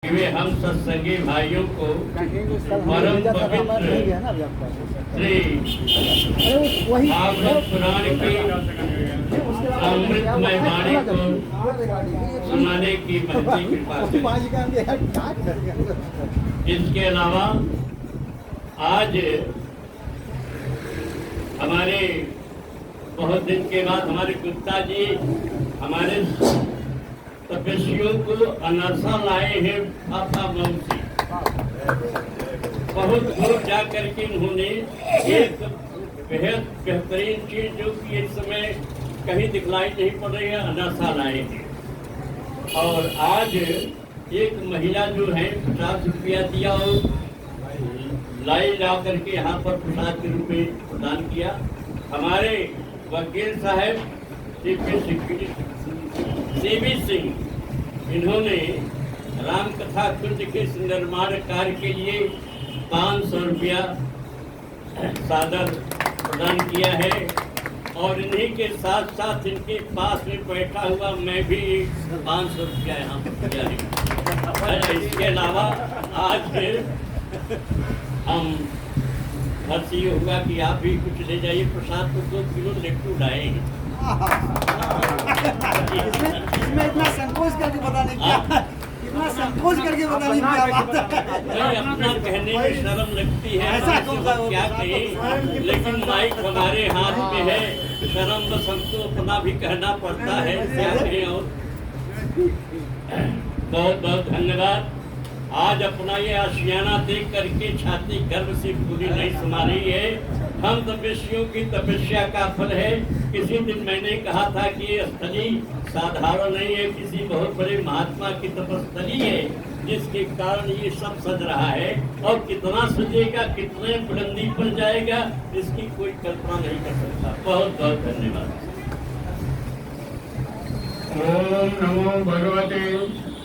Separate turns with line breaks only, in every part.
वे हम सत्संगी भाइयों को परम पवित्र श्री भागवत पुराण की अमृतमय वाणी को सुनाने की महती कृपा से। इसके अलावा आज हमारे बहुत दिन के बाद हमारे गुप्ता जी हमारे तपस्वियों को अनर्सा लाए हैं आपका मौसी। बहुत दूर जा करके उन्होंने एक बेहद बेहतरीन चीज जो कि इस समय कहीं दिखलाई नहीं पड़ रही है, अनर्सा लाए हैं। और आज एक महिला जो है 50 रुपया दिया और लाई ला करके यहाँ पर प्रसाद के रूप में प्रदान किया। हमारे वकील साहब सीवी सिंह इन्होंने राम कथा कुंज के निर्माण कार्य के लिए 500 रुपया सादर प्रदान किया है। और इन्हीं के साथ साथ इनके पास में बैठा हुआ मैं भी 500 रुपया यहाँ पर किया है। इसके अलावा आज हम बस ये होगा कि आप भी कुछ ले जाइए प्रसाद को 2 किलो लड्डू लाएंगे।
इसमें इतना संकोच करके बताने क्या इतना संकोच करके बताने क्या बात है।
अपना कहने में शर्म लगती है, ऐसा क्या कहें, लेकिन माइक हमारे हाथ में है, शर्म बस हमको अपना भी कहना पड़ता है, क्या कहें। और बहुत बहुत धन्यवाद। आज अपना ये आशियाना देख करके छाती गर्व से पूरी नहीं समा रही है। हम तपस्वियों की तपस्या का फल है। किसी दिन मैंने कहा था कि ये स्थली साधारण नहीं है, किसी बहुत बड़े महात्मा की तपस्थली है, जिसके कारण ये सब सज रहा है। और कितना सजेगा, कितने बुलंदी पर जाएगा, इसकी कोई कल्पना नहीं कर सकता। बहुत बहुत धन्यवाद।
ओम नमो भगवते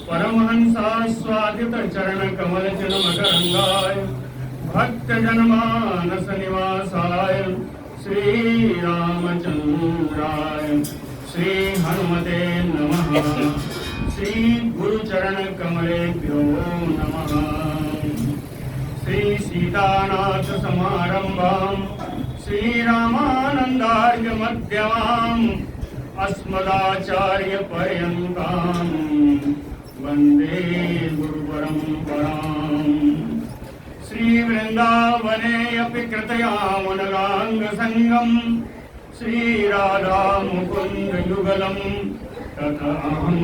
परमहंसा स्वादित चरण कमल मकरंगाय भक्त जनमानस निवासाय श्री रामचंद्राय श्री हनुमते नमः। श्री गुरुचरण कमलेभ्यो नमः। श्री सीतानाथ समारंभां श्री रामानंदार्य मध्यमाम् अस्मदाचार्य पर्यन्तां वंदे गुरु परंपराम्। श्री वृंदावने अपि कृतयामनगांग संगम श्री राधा मुकुंद युगलम तत अहं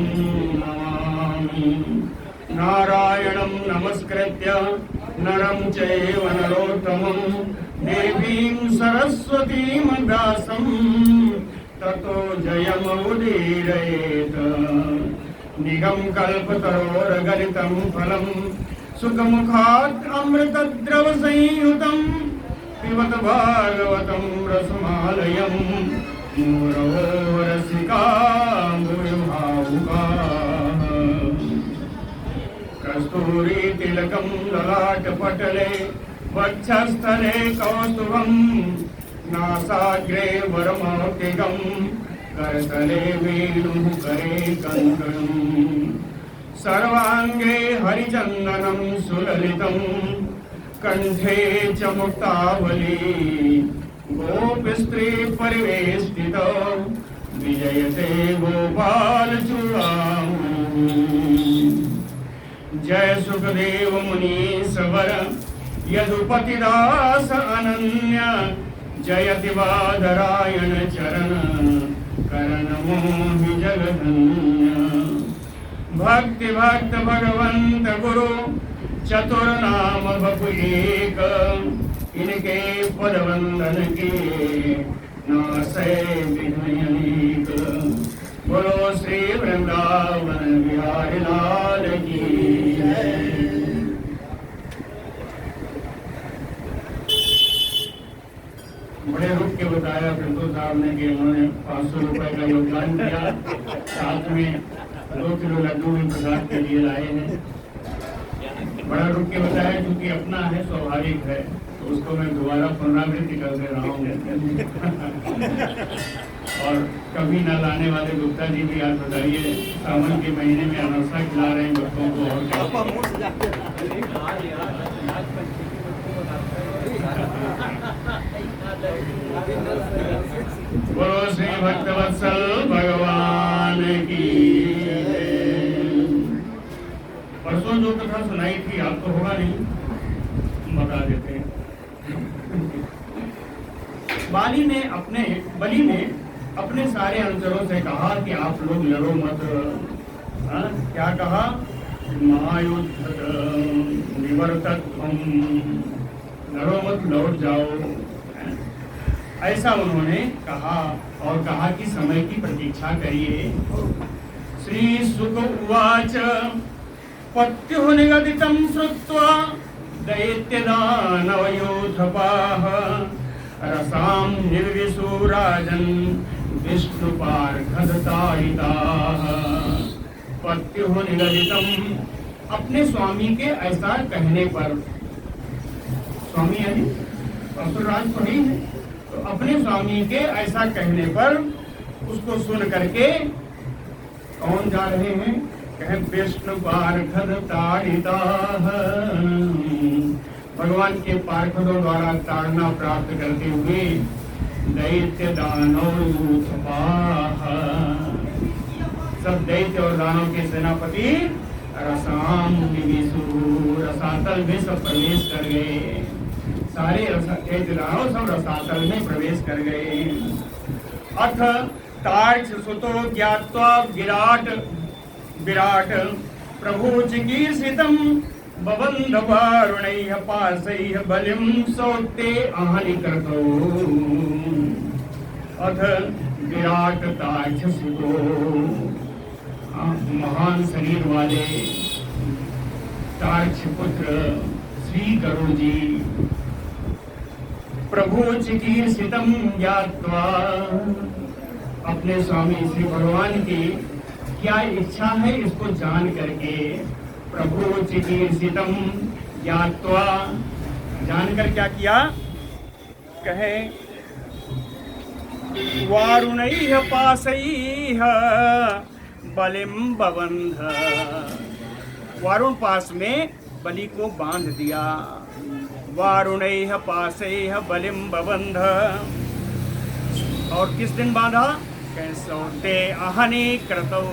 नमामि। नारायणं नमस्कृत्य नरं चैव नरोत्तमं देवीं सरस्वतीं व्यासं ततो जयमुदीरयेत। निगम कल्पतरोर्गलितं फलं सुखमुखात् अमृतद्रव संयुतं पिबत भागवतं रसमालयं मुरवो रसिका भावुकाः। कस्तूरी तिलकं ललाटपटले वक्षस्थले कौस्तुभं नासाग्रे वरमौक्तिकं करतले वेणुः करे कङ्कणम्। सर्वांगे हरिचन्दनं सुललितं कंठे च मुक्तावली गोपस्त्री परिवेष्टितो विजयते गोपाल चूड़ामणि। जय सुखदेव मुनीश्वर यदुपतिदास अनन्य जयति बादरायण चरण करण मोहि जगधन्य। भक्ति भक्त भगवंत गुरु चतुर्नाम बपु एक इनके पद वंदन के नासै विघ्नयनीक। बोलो श्री वृंदावन बिहारी लाल की जय। बड़े रुक के बताया पिंटू साहब ने कि उन्होंने 500 रुपए का योगदान किया, साथ में 2 किलो लड्डू भी प्रसाद के लिए लाए हैं। बड़ा रुक के बताया क्योंकि अपना है, स्वाभाविक है। उसको मैं दोबारा पुनरावृत्ति कर दे रहा हूँ। और कभी न लाने वाले गुप्ता जी भी आज बताइए, सावन के महीने में अनरसा खिला रहे हैं भक्तों को, और क्या। बोलो श्री भक्तवत्सल भगवान की। परसों जो कथा सुनाई थी, आपको होगा नहीं, बता देते हैं। बलि ने अपने सारे अनुचरों से कहा कि आप लोग लड़ो मत। क्या कहा? महायुद्ध निवर्तक, लड़ो मत, लौट जाओ, ऐसा उन्होंने कहा। और कहा कि समय की प्रतीक्षा करिए। श्री सुक उवाच पत्युः निगदितं श्रुत्वा दैत्यदानवयोधपाः रसां निर्विशो राजन् विष्णुपार्षदताड़िताः। पत्युः निगदितं, अपने स्वामी के ऐसा कहने पर, स्वामी यानी असुरराज तो नहीं है, तो अपने स्वामी के ऐसा कहने पर उसको सुन करके कौन जा रहे हैं? कहे विष्णु पार्षदताड़िताः, भगवान के पार्षदों द्वारा ताड़ना प्राप्त करते हुए दैत्य दानव यूथपाः, सब दैत्य और दानव के सेनापति रसाम निविशु, रसातल में सब प्रवेश कर गए। सारे दैत्य दानव सब रसातल में प्रवेश कर गए। अथ तार्क्ष सुतो ज्ञात्वा विराट प्रभु चिकीर्षितं बबन्ध वारुणैः पाशैः बलिं सौते आहनिकृतो। अथ विराट तार्क्ष सुतो, महान शरीर वाले तार्क्ष पुत्र श्री गरुड़ जी, प्रभु चिकीर्षितं ज्ञात्वा, अपने स्वामी श्री भगवान की क्या इच्छा है इसको जान करके, प्रभु चिकीर्षितं ज्ञात्वा, जानकर क्या किया? कहे वारुणैः पाशैः बलिं बबन्ध, वारुण पास में बलि को बांध दिया। वारुणैः पाशैः बलिं बबन्ध, और किस दिन बांधा? कैसौते अहनि क्रतौ,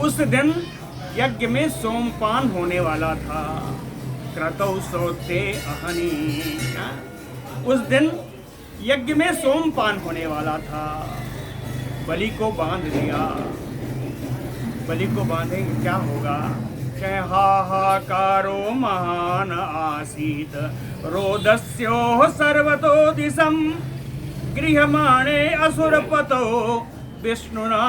उस दिन यज्ञ में सोमपान होने वाला था। क्रतौ सौते अहनि, उस दिन यज्ञ में सोमपान होने वाला था। बलि को बांध दिया। बलि को बांधेंगे क्या होगा? हाहाकारो महान आसीत रोदस्योः सर्वतो दिशं गृह्यमाणे असुरपतो विष्णुना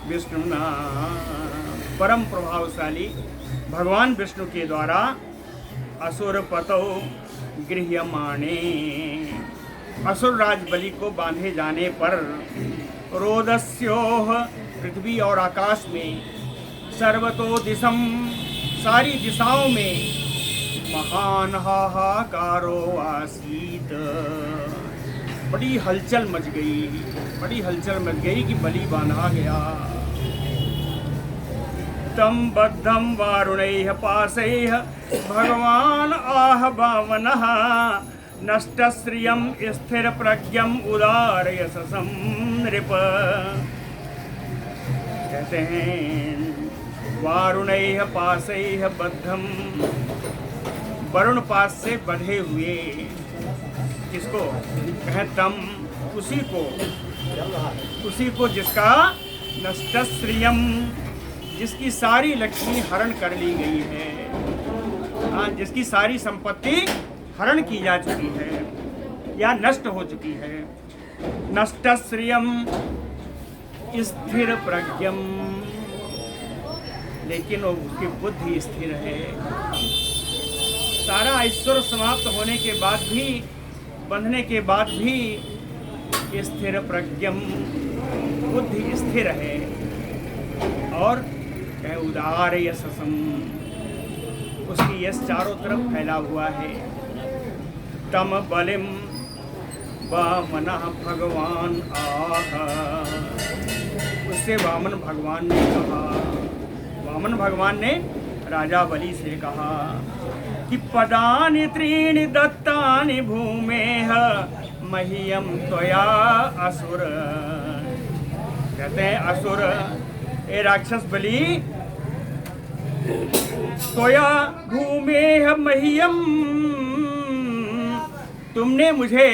विष्णुना परम प्रभावशाली भगवान विष्णु के द्वारा असुरपतो गृह्यमाणे, असुरराज बलि को बांधे जाने पर रोदस्योः, पृथ्वी और आकाश में, सर्वतो दिशम, सारी दिशाओं में, महान हाहाकारो आसीत, बड़ी हलचल मच गई कि बलि बांधा गया। तम बद्धं वारुणैः पाशैः भगवान आहवावनः नष्टश्रियं स्थिर प्रज्ञं उदारयशसं नृप। कहते हैं वारुणैः पाशैः बद्धं, वरुण पास से बंधे हुए, किसको? कहे तम, उसी को जिसका नष्टश्रियम, जिसकी सारी लक्ष्मी हरण कर ली गई है, जिसकी सारी संपत्ति हरण की जा चुकी है या नष्ट हो चुकी है। नष्टश्रियम स्थिर प्रज्ञम, लेकिन उसकी बुद्धि स्थिर है। सारा ऐश्वर्य समाप्त होने के बाद भी, बंधने के बाद भी स्थिर प्रज्ञम, बुद्धि स्थिर है। और कहे उदार यशसम, उसकी यश चारों तरफ फैला हुआ है। तम बलिम वामन भगवान आह, उससे वामन भगवान ने कहा, वामन भगवान ने राजा बलि से कहा कि पदानि त्रीणि दत्तानि भूमेह मह्यम त्वया असुर। कहते हैं असुर, ए राक्षस बलि, त्वया भूमेह मह्यम, तुमने मुझे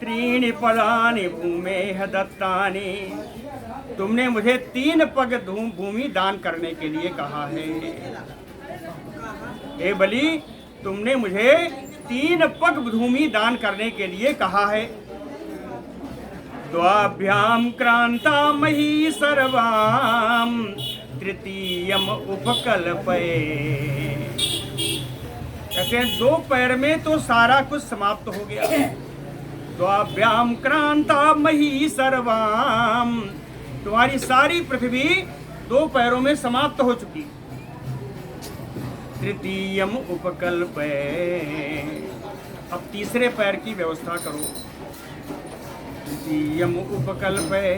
त्रीणि पदानि भूमेह दत्तानि, तुमने मुझे 3 पग भूमि दान करने के लिए कहा है। हे बलि, तुमने मुझे 3 पग भूमि दान करने के लिए कहा है। द्वाभ्याम क्रांता मही सर्वाम तृतीयम उपकल्पये। कहते हैं 2 पैर में तो सारा कुछ समाप्त हो गया। द्वाभ्याम क्रांता मही सर्वाम, तुम्हारी सारी पृथ्वी 2 पैरों में समाप्त हो चुकी। तृतीयम उपकल्पये, अब तीसरे पैर की व्यवस्था करो। तृतीयम उपकल्पये,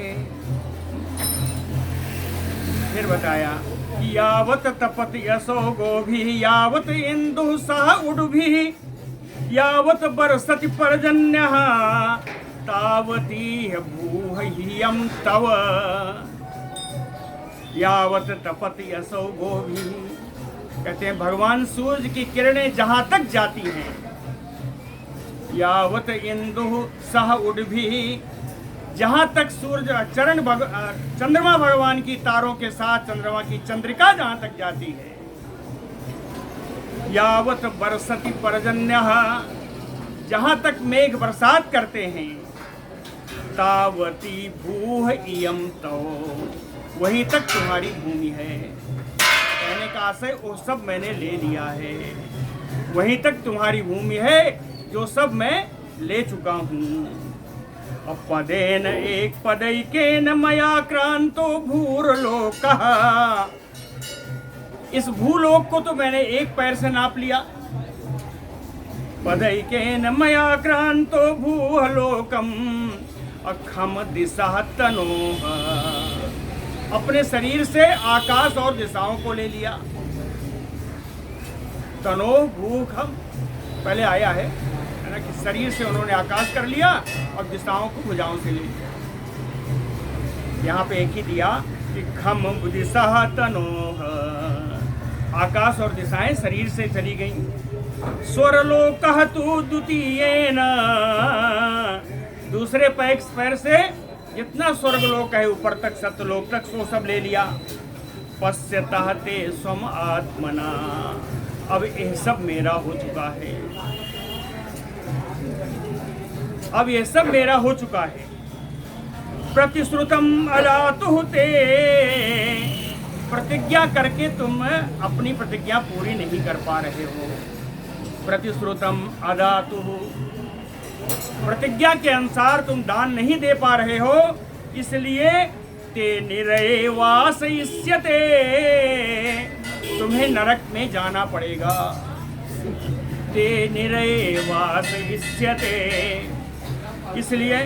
फिर बताया कि यावत तपत यशो गोभिः यावत इंदु सह उडुभिः यावत बरसति पर्जन्यः तावती भूह्यम तव। यावत तपति असौ गोभी, कहते हैं भगवान सूर्य की किरणें जहां तक जाती हैं, यावत इंदु सह उडभी, जहां तक सूर्य चंद्रमा भगवान की तारों के साथ चंद्रमा की चंद्रिका जहां तक जाती है, यावत बरसति पर्जन्यः, जहां तक मेघ बरसात करते हैं, तावती भूह इयम तव, वहीं तक तुम्हारी भूमि है। कहने का आशय वो सब मैंने ले लिया है, वहीं तक तुम्हारी भूमि है जो सब मैं ले चुका हूँ। अपदेन एक पदैकेन मया क्रांतो भूरलोकः, इस भूलोक को तो मैंने 1 पैर से नाप लिया। पदैकेन मया क्रांतो भूलोकम अखम दिशा तनोह, अपने शरीर से आकाश और दिशाओं को ले लिया। तनो भूखम पहले आया है ना, कि शरीर से उन्होंने आकाश कर लिया और दिशाओं को भुजाओं से ले लिया। यहाँ पे एक ही दिया कि खम दिशा तनोह, आकाश और दिशाएं शरीर से चली गईं। स्वरलोकः तु द्वितीयेन, दूसरे पैर से जितना स्वर्गलोक है ऊपर तक सत्यलोक तक वो सब ले लिया। पश्यतः ते स्वम आत्मना, अब यह सब मेरा हो चुका है, अब यह सब मेरा हो चुका है। प्रतिश्रुतम अजातुः ते, प्रतिज्ञा करके तुम अपनी प्रतिज्ञा पूरी नहीं कर पा रहे हो। प्रतिश्रुतम अजातुः, प्रतिज्ञा के अनुसार तुम दान नहीं दे पा रहे हो, इसलिए ते निरये वासयिष्यते, तुम्हें नरक में जाना पड़ेगा। ते निरये वासयिष्यते, इसलिए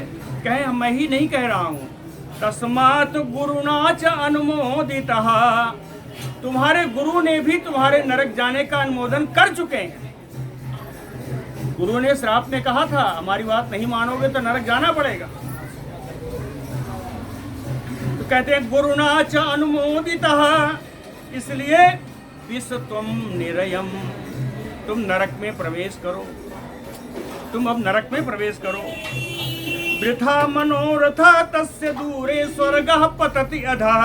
कहे मैं ही नहीं कह रहा हूँ, तस्मात् गुरुणा च अनुमोदितः, तुम्हारे गुरु ने भी तुम्हारे नरक जाने का अनुमोदन कर चुके हैं। गुरु ने श्राप में कहा था हमारी बात नहीं मानोगे तो नरक जाना पड़ेगा। तो कहते हैं गुरुणा च अनुमोदितः, इसलिए विश्वत्वम निरयम, तुम नरक में प्रवेश करो, तुम अब नरक में प्रवेश करो। वृथा मनोरथा तस्य दूरे स्वर्गः पतति अधः,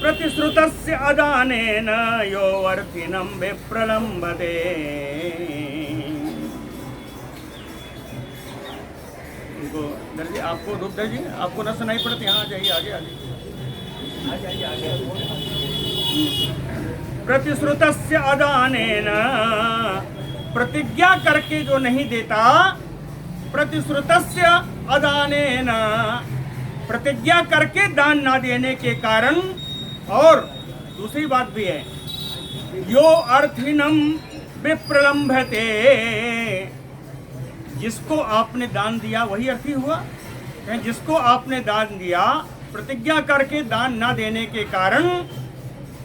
प्रतिश्रुतस्य अदानेन यो वर्थिनं विप्रलम्बते। दर्जी आपको रूप दर्जी आपको न सुनाई पड़ती, हाँ जाइए आगे आगे। प्रतिश्रुतस्य अदानेन, प्रतिज्ञा करके जो नहीं देता, प्रतिश्रुतस्य अदानेन, प्रतिज्ञा करके दान ना देने के कारण, और
दूसरी बात भी है, यो अर्थिनम विप्रलंभते, जिसको आपने दान दिया वही अर्थी हुआ। जिसको आपने दान दिया, प्रतिज्ञा करके दान ना देने के कारण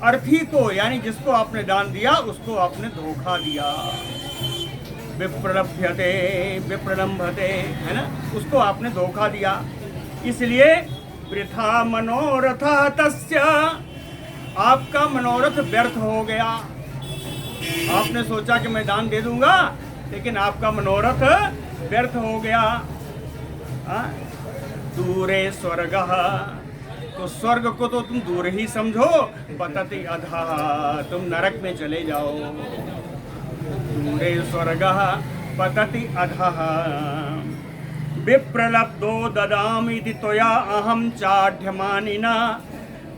अर्थी को, यानी जिसको आपने दान दिया उसको आपने धोखा दिया। विप्रलभ्यते विप्रलंभते, है ना, उसको आपने धोखा दिया। इसलिए वृथा मनोरथ तस्य, आपका मनोरथ व्यर्थ हो गया। आपने सोचा कि मैं दान दे दूंगा, लेकिन आपका मनोरथ व्यर्थ हो गया। दूरे स्वर्ग, तो स्वर्ग को तो तुम दूर ही समझो, पतति अधः, तुम नरक में चले जाओ। दूरे स्वर्ग पतति अधः, विप्रलब्धो ददामीति त्वया अहं चाढ्यमानिना,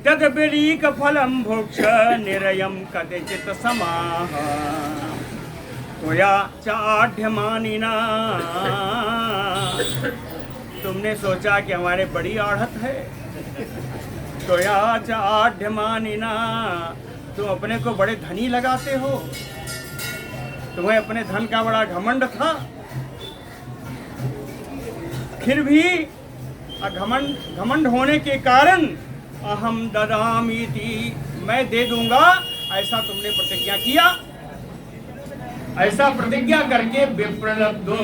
तद्विलीक फलं भुक्ष निरयं कदाचित् समाः। त्वया चाढ्यमानिना, तुमने सोचा कि हमारे बड़ी आढ़त है। त्वया चाढ्यमानिना, तुम अपने को बड़े धनी लगाते हो, तुम्हें अपने धन का बड़ा घमंड था। फिर भी घमंड होने के कारण अहम ददामीति, मैं दे दूंगा, ऐसा तुमने प्रतिज्ञा किया। ऐसा प्रतिज्ञा करके विप्रलब्धो,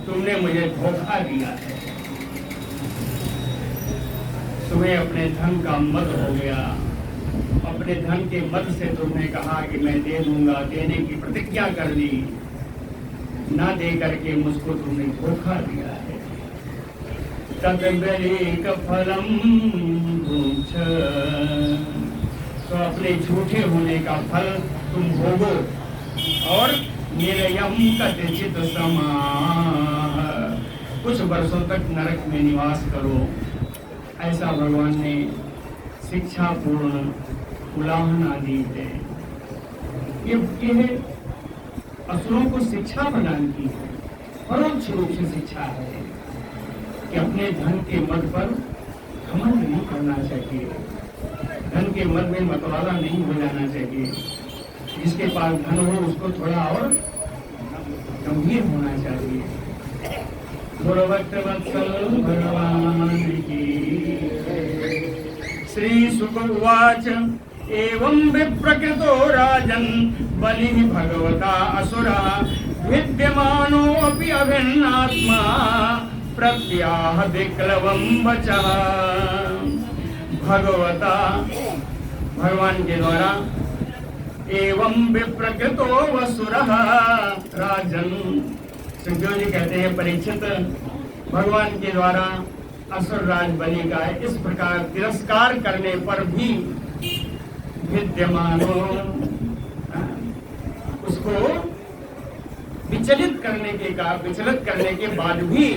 तुमने मुझे धोखा दिया है। तुम्हें अपने धन का मद हो गया। अपने धन के मद से तुमने कहा कि मैं दे दूंगा, देने की प्रतिज्ञा कर दी, ना दे करके मुझको तुमने धोखा दिया है। तद्विलीक फलम भुक्ष, तो अपने झूठे होने का फल तुम भोगो। और निरयम कदाचित् समाः, कुछ वर्षों तक नरक में निवास करो। ऐसा भगवान ने शिक्षापूर्ण उलाहना दी है। ये असुरों को शिक्षा प्रदान की है, परोक्ष रूप से शिक्षा है कि अपने धन के मद पर घमंड नहीं करना चाहिए, धन के मद में मतवाला नहीं हो जाना चाहिए। जिसके पास धन हो उसको थोड़ा और गंभीर होना चाहिए। गुरुभक्त वत्सल भगवान की। श्री शुक उवाच एवं विप्रकृतो राजन् बलिः भगवता असुरा विद्यमानो अपि अभिन्नात्मा प्रत्याह विक्लवं वचः। भगवता, भगवान के द्वारा, एवं विप्रकृतो वसुरः राजन, सुखदेव जी कहते हैं परीक्षित, भगवान के द्वारा असुर राज बलि का इस प्रकार तिरस्कार करने पर भी विद्यमानो, उसको विचलित करने के बाद भी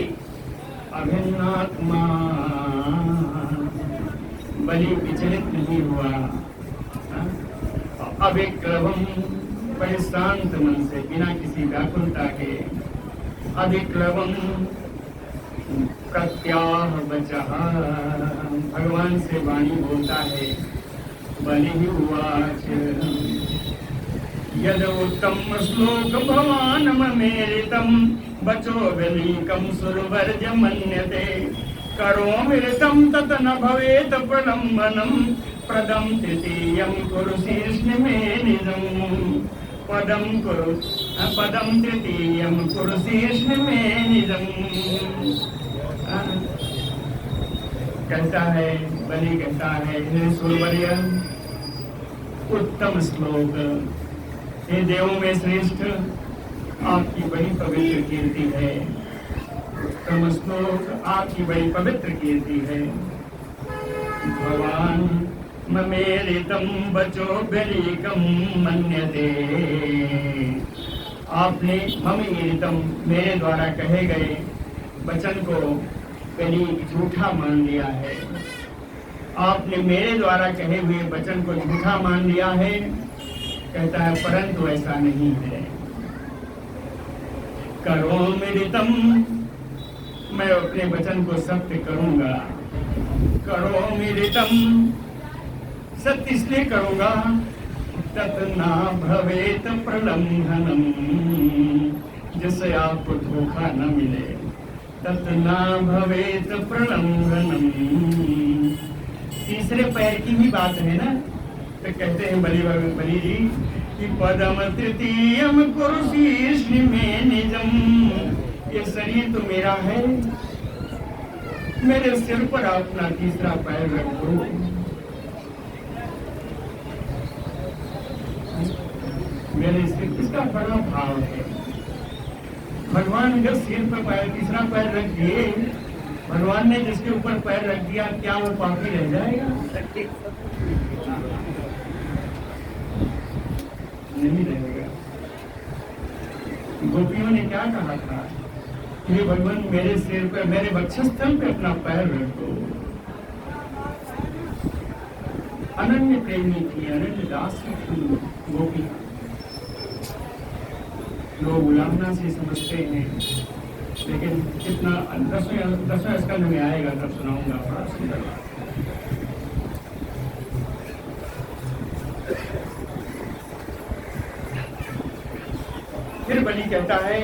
अभिन्नात्मा, बलि विचलित नहीं हुआ। अविक्लवम, बड़े शांत मन से, बिना किसी व्याकुलता के। अविक्लवम प्रत्याह वचः, भगवान से वाणी बोलता है। बलि उवाच यद उत्तम श्लोक भवान ममेरितं वचो विलीकं सुरवर्ज मन्यते। करोमृतं तत् न भवेत् प्रलम्बनं पदम तृतीयं कुरु शीर्ष्ण में निजं। पदम तृतीयं कुरु शीर्ष्ण में निजं। कहता है, बलि कहता है, हे सुरवर्य, उत्तम श्लोक, हे देवों में श्रेष्ठ, आपकी बड़ी पवित्र कीर्ति है। उत्तम श्लोक, आपकी बड़ी पवित्र कीर्ति है। भगवान ममेरितं वचो विलीकं मन्यते, आपने ममेरितं, मेरे द्वारा कहे गए वचन को विलीक, झूठा मान लिया है। आपने मेरे द्वारा कहे हुए वचन को झूठा मान लिया है। कहता है परंतु ऐसा नहीं है। करोमृतं, मैं अपने वचन को सत्य करूंगा। करोमृतं सत्य इसलिए करूंगा तत् ना भवेत प्रलंघनम, जिससे आपको धोखा न मिले। तत् ना भवेत प्रलंघनम। तीसरे पैर की भी बात है ना, तो कहते हैं बलि जी कि पदम तृतीयम कुरुशीर्ष्णि में निजम, ये शरीर तो मेरा है, मेरे सिर पर अपना तीसरा पैर रखो। मेरे सिर, इसका बड़ा भाव है। भगवान जब सिर पर पैर, तीसरा पैर रख दिए, भगवान ने जिसके ऊपर पैर रख दिया, क्या वो पापी रह जाएगा? नहीं रहेगा। गोपियों ने क्या कहा था कि भगवान मेरे सिर पर, मेरे वक्षस्थल पे अपना पैर रखो। अनन्य प्रेमी थी, अनन्य दास थी गोपी। लोग उल्लंघना से समझते हैं, लेकिन कितना 10वें स्कंद में आएगा तब सुनाऊंगा, बड़ा सुंदर बात। फिर बलि कहता है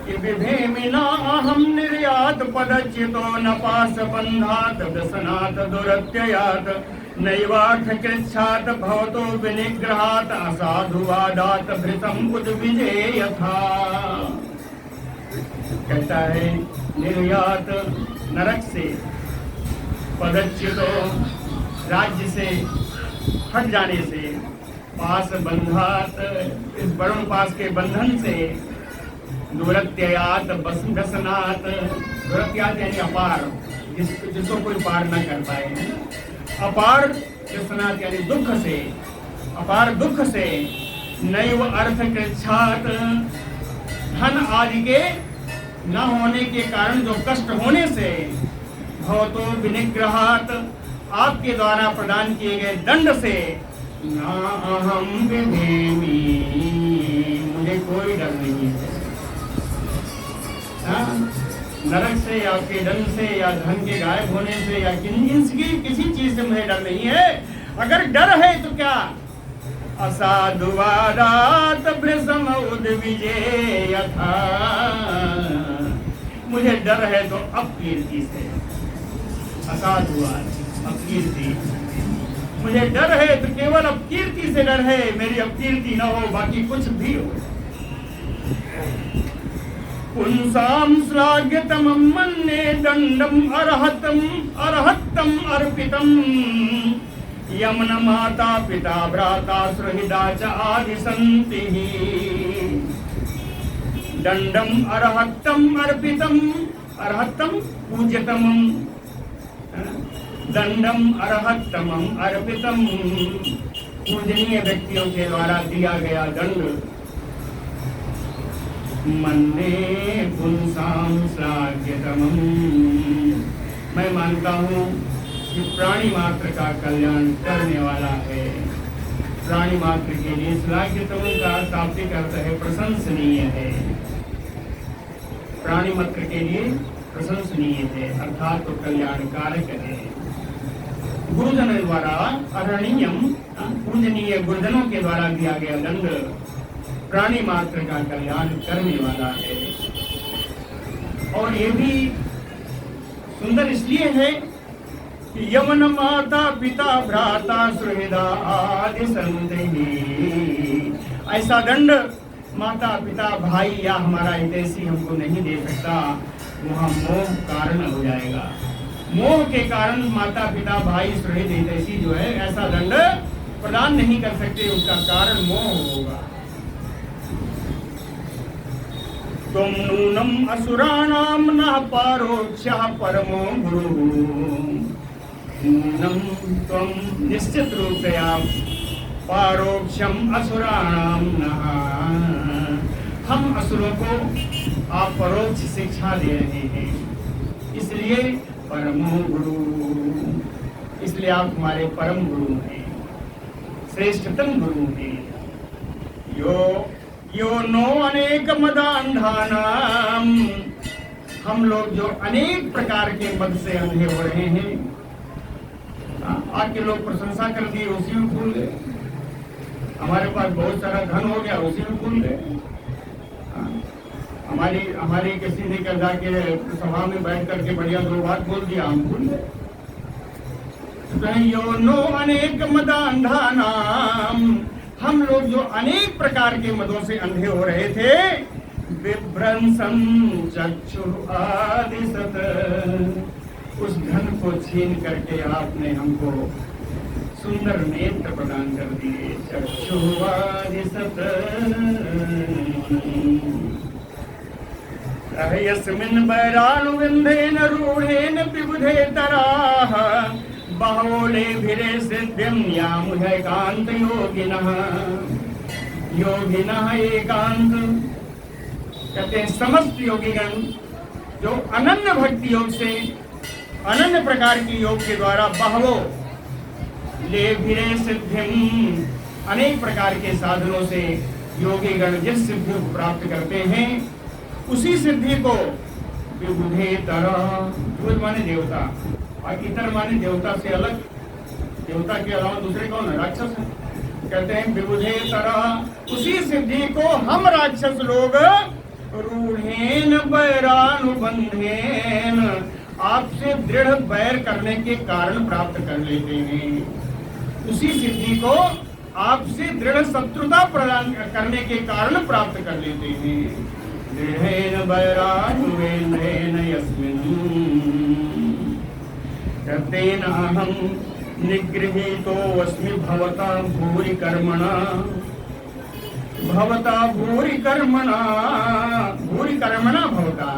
कि विभेमिना अहम निर्यात पदच्युतो न पास बंधात व्यसनात दुरत्ययात नैवार्थ कृच्छात भवतो विनिग्रहात असाधुवादात भृतम उद्विजेय था। कहता है निर्यात नरक से, पदच्युतो राज्य से हट जाने से, पास बंधात इस वरुण पास के बंधन से, दुरत्ययात व्यसनात, दुरत्यात यानी अपार, जिसको कोई पार न कर पाए, अपार व्यसनात यानी दुख से, अपार दुख से, नैव अर्थ कृच्छात धन आदि के न होने के कारण जो कष्ट होने से, भवतो विनिग्रहात आपके द्वारा प्रदान किए गए दंड से, ना अहम विभेमी मुझे कोई डर नहीं है। नरक से या आपके दंड से या धन के गायब होने से या किसी चीज से मुझे डर नहीं है। अगर डर है तो क्या, असाधुवादात भृशम उद्विजेय था, मुझे डर है तो अपकीर्ति से, असाधुवाद अपकीर्ति, मुझे डर है तो केवल अपकीर्ति से डर है, मेरी अपकीर्ति न हो, बाकी कुछ भी हो। पुंसाम श्लाघ्यतम मन्ये दंडम अर्हत्तम अर्पितम यमन माता पिता भ्राता सुहृदा च आदि सन्ति दंडम अर्हत्तम अर्पितम, अर्हत्तम पूज्यतम, दंडम अर्हत्तम अर्पितम पूजनीय व्यक्तियों के द्वारा दिया गया दंड। मन्ये पुंसाम श्लाघ्यतमं, मैं मानता हूँ कि प्राणी मात्र का कल्याण करने वाला है। प्राणी मात्र के लिए श्लाघ्यतम का शाब्दिक अर्थ है प्रशंसनीय है, प्राणी मात्र के लिए प्रशंसनीय है अर्थात तो कल्याणकारक है। गुरुजन द्वारा अरणीयम, पूजनीय गुरुजनों के द्वारा दिया गया दंड प्राणी मात्र का कल्याण करने वाला है। और ये भी सुंदर इसलिए है कि यमन माता पिता भ्राता सुहृदा आदि संति, ऐसा दंड माता पिता भाई या हमारा हितैषी हमको नहीं दे सकता, वहाँ मोह कारण हो जाएगा। मोह के कारण माता पिता भाई सुहृद हितैषी जो है ऐसा दंड प्रदान नहीं कर सकते, उसका कारण मोह होगा। तुम नूनम असुराणाम न पारोक्षः परमो गुरु, नूनम तुम निश्चित रूप से आप पारोक्षम असुराणाम नः, हम असुरों को आप परोक्ष शिक्षा दे रहे हैं, इसलिए परमो गुरु, इसलिए आप हमारे परम गुरु हैं, श्रेष्ठतम गुरु हैं। यो नो अनेक मदांधानाम, हम लोग जो अनेक प्रकार के मद से अंधे हो रहे हैं,
आके लोग प्रशंसा कर दिए, उसी में भूल गए। हमारे पास बहुत सारा धन हो गया, उसी में भूल गए। हमारी किसी ने कर जाके सभा में बैठ करके बढ़िया दो बात बोल दिया, हम भूल गए। यो नो अनेक मदांधा नाम, हम लोग जो अनेक प्रकार के मदों से अंधे हो रहे थे, विभ्रंसं चक्षु आदि सत, उस धन को छीन करके आपने हमको सुंदर नेत्र प्रदान कर दिए। चक्षु आदि सत यस्मिन् वैरानुविन्देन रूढेन विबुधे तराः बाहुले भिरे सिद्धिं यामुहैकान्त योगिनः। योगिनः एकांत कहते हैं समस्त योगीगण जो अनन्य भक्ति योग से, अनन्य प्रकार की योग के द्वारा बहवो ले भिरे सिद्धिं, अनेक प्रकार के साधनों से योगीगण जिस सिद्धि को प्राप्त करते हैं, उसी सिद्धि को विबुधे तरह, विबुध माने देवता और इतर माने देवता से अलग, देवता के अलावा दूसरे कौन है? राक्षस है। कहते हैं विबुधे तरह, उसी सिद्धि को हम राक्षस लोग रूढ़ेन बैरानुबंधेन, आपसे दृढ़ बैर करने के कारण प्राप्त कर लेते हैं। उसी सिद्धि को आपसे दृढ़ शत्रुता प्रदान करने के कारण प्राप्त कर लेते हैं। दृढ़ेन बैरानुबंधेन यस्मिन् तेन अहं निगृहीतो अस्मि भवता भूरि कर्मणा, भवता भूरि कर्मणा, भूरि कर्मणा भवता।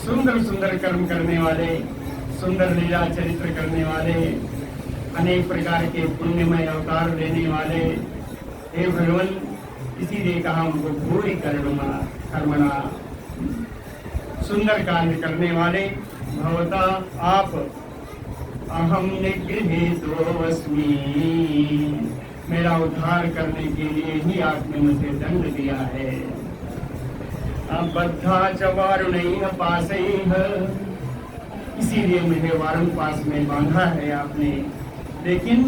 सुंदर सुंदर कर्म करने वाले, सुंदर लीला चरित्र करने वाले, अनेक प्रकार के पुण्यमय अवतार लेने वाले हे भगवान, इसीलिए कहा उनको भूरि कर्मणा, सुंदर कार्य करने वाले भवता आप, अहम निगृहीतो अस्मि, मेरा उद्धार करने के लिए ही आपने मुझे दंड दिया है। बद्धा च वारुणैः पाशैः, इसीलिए मुझे वारुण पास में बांधा है आपने, लेकिन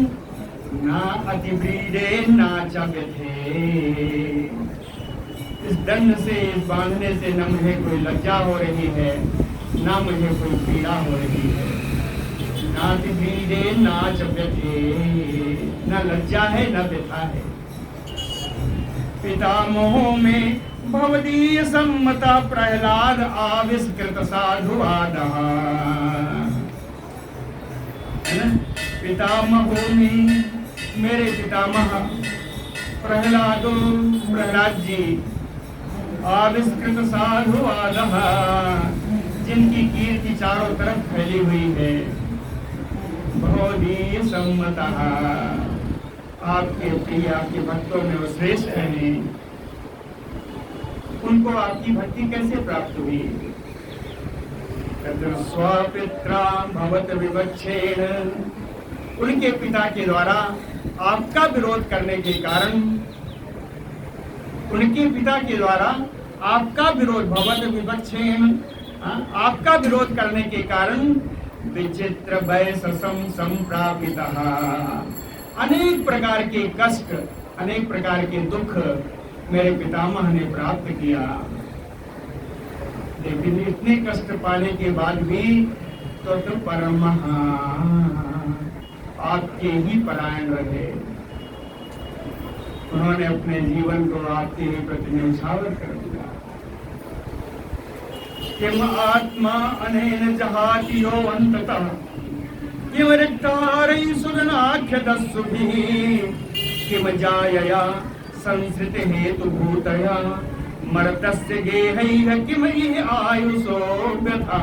ना अतिव्रीडे ना च व्यथे, इस दंड से, इस बांधने से न मुझे कोई लज्जा हो रही है, ना मुझे कोई पीड़ा हो रही है। ना अतिव्रीडे ना च व्यथे, न लज्जा है न व्यथा है। पितामहो में भवदीय सम्मता प्रहलाद आविष्कृत साधुवादः, पितामहो में मेरे पितामह प्रहलाद जी आविष्कृत साधुवादः, जिनकी कीर्ति चारों तरफ फैली हुई है। भवदीय सम्मतः, आपके प्रिय, आपके भक्तों में वो श्रेष्ठ हैं। उनको आपकी भक्ति कैसे प्राप्त हुई? स्वपित्रा भवत विवक्षेण, उनके पिता के द्वारा आपका विरोध करने के कारण, उनके पिता के द्वारा आपका विरोध, भवत विवक्षेण, आपका विरोध करने के कारण विचित्र वैशसं संप्रापितः, अनेक प्रकार के कष्ट, अनेक प्रकार के दुख मेरे पितामह ने प्राप्त किया। लेकिन इतने कष्ट पाने के बाद भी तो परमः आपके ही परायण रहे। उन्होंने अपने जीवन को आपके ही प्रति न्यौछावर कर दिया। किम आत्मा अनेन जहाति यो अंततः, किम रिक्तारै सुगनाख्य दस्सुभिः, किम जायया संसृति हेतु भूतया, मर्तस्य गेहैः किम इह आयुषो व्यथा।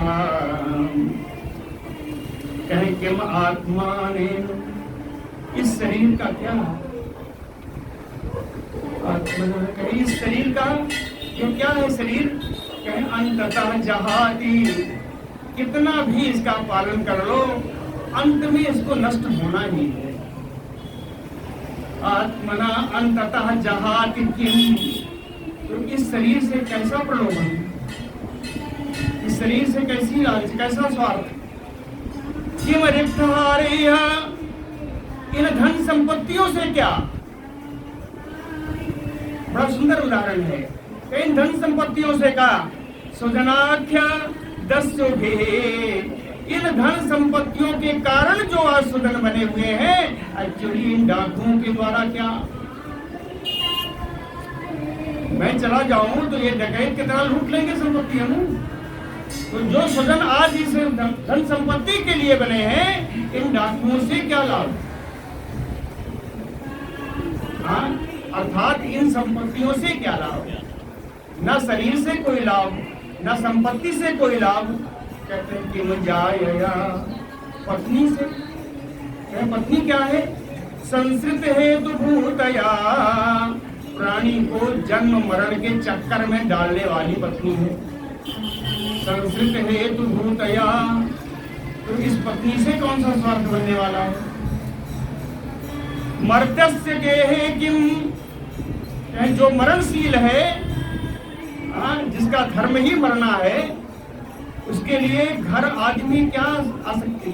कहें किम आत्मा ने, इस शरीर का क्या, कहें इस शरीर का ये क्या है शरीर? कहें अंततः जहाति, कितना भी इसका पालन कर लो, अंत में इसको नष्ट होना ही है। आत्मना अंततः जहाति किम, तो इस शरीर से कैसा प्रलोभन, इस शरीर से कैसी लालच, कैसा स्वार्थ?
किम रिक्तहारेय, इन धन संपत्तियों से क्या। बड़ा सुंदर उदाहरण है। इन धन संपत्तियों से का सुजनाख्य दस्युभि, इन धन संपत्तियों के कारण जो आज सुजन बने हुए हैं, एक्चुअली इन डाकुओं के द्वारा क्या। मैं चला जाऊं तो ये डकैत की तरह लूट लेंगे संपत्तियां। तो जो सुजन आज इस धन संपत्ति के लिए बने हैं, इन डाकुओं से क्या लाभ। हाँ, अर्थात इन संपत्तियों से क्या लाभ। न शरीर से कोई लाभ, न संपत्ति से कोई लाभ। कहते हैं कि मजाया पत्नी से। पत्नी क्या है। संस्कृत हेतु भूतया, प्राणी को जन्म मरण के चक्कर में डालने वाली पत्नी है। संस्कृत हेतु भूतया, तो इस पत्नी से कौन सा स्वार्थ बनने वाला है। मर्त्यस्य गेहे किम, जो मरणशील है, जिसका धर्म ही मरना है, उसके लिए घर आदमी क्या आ सकती।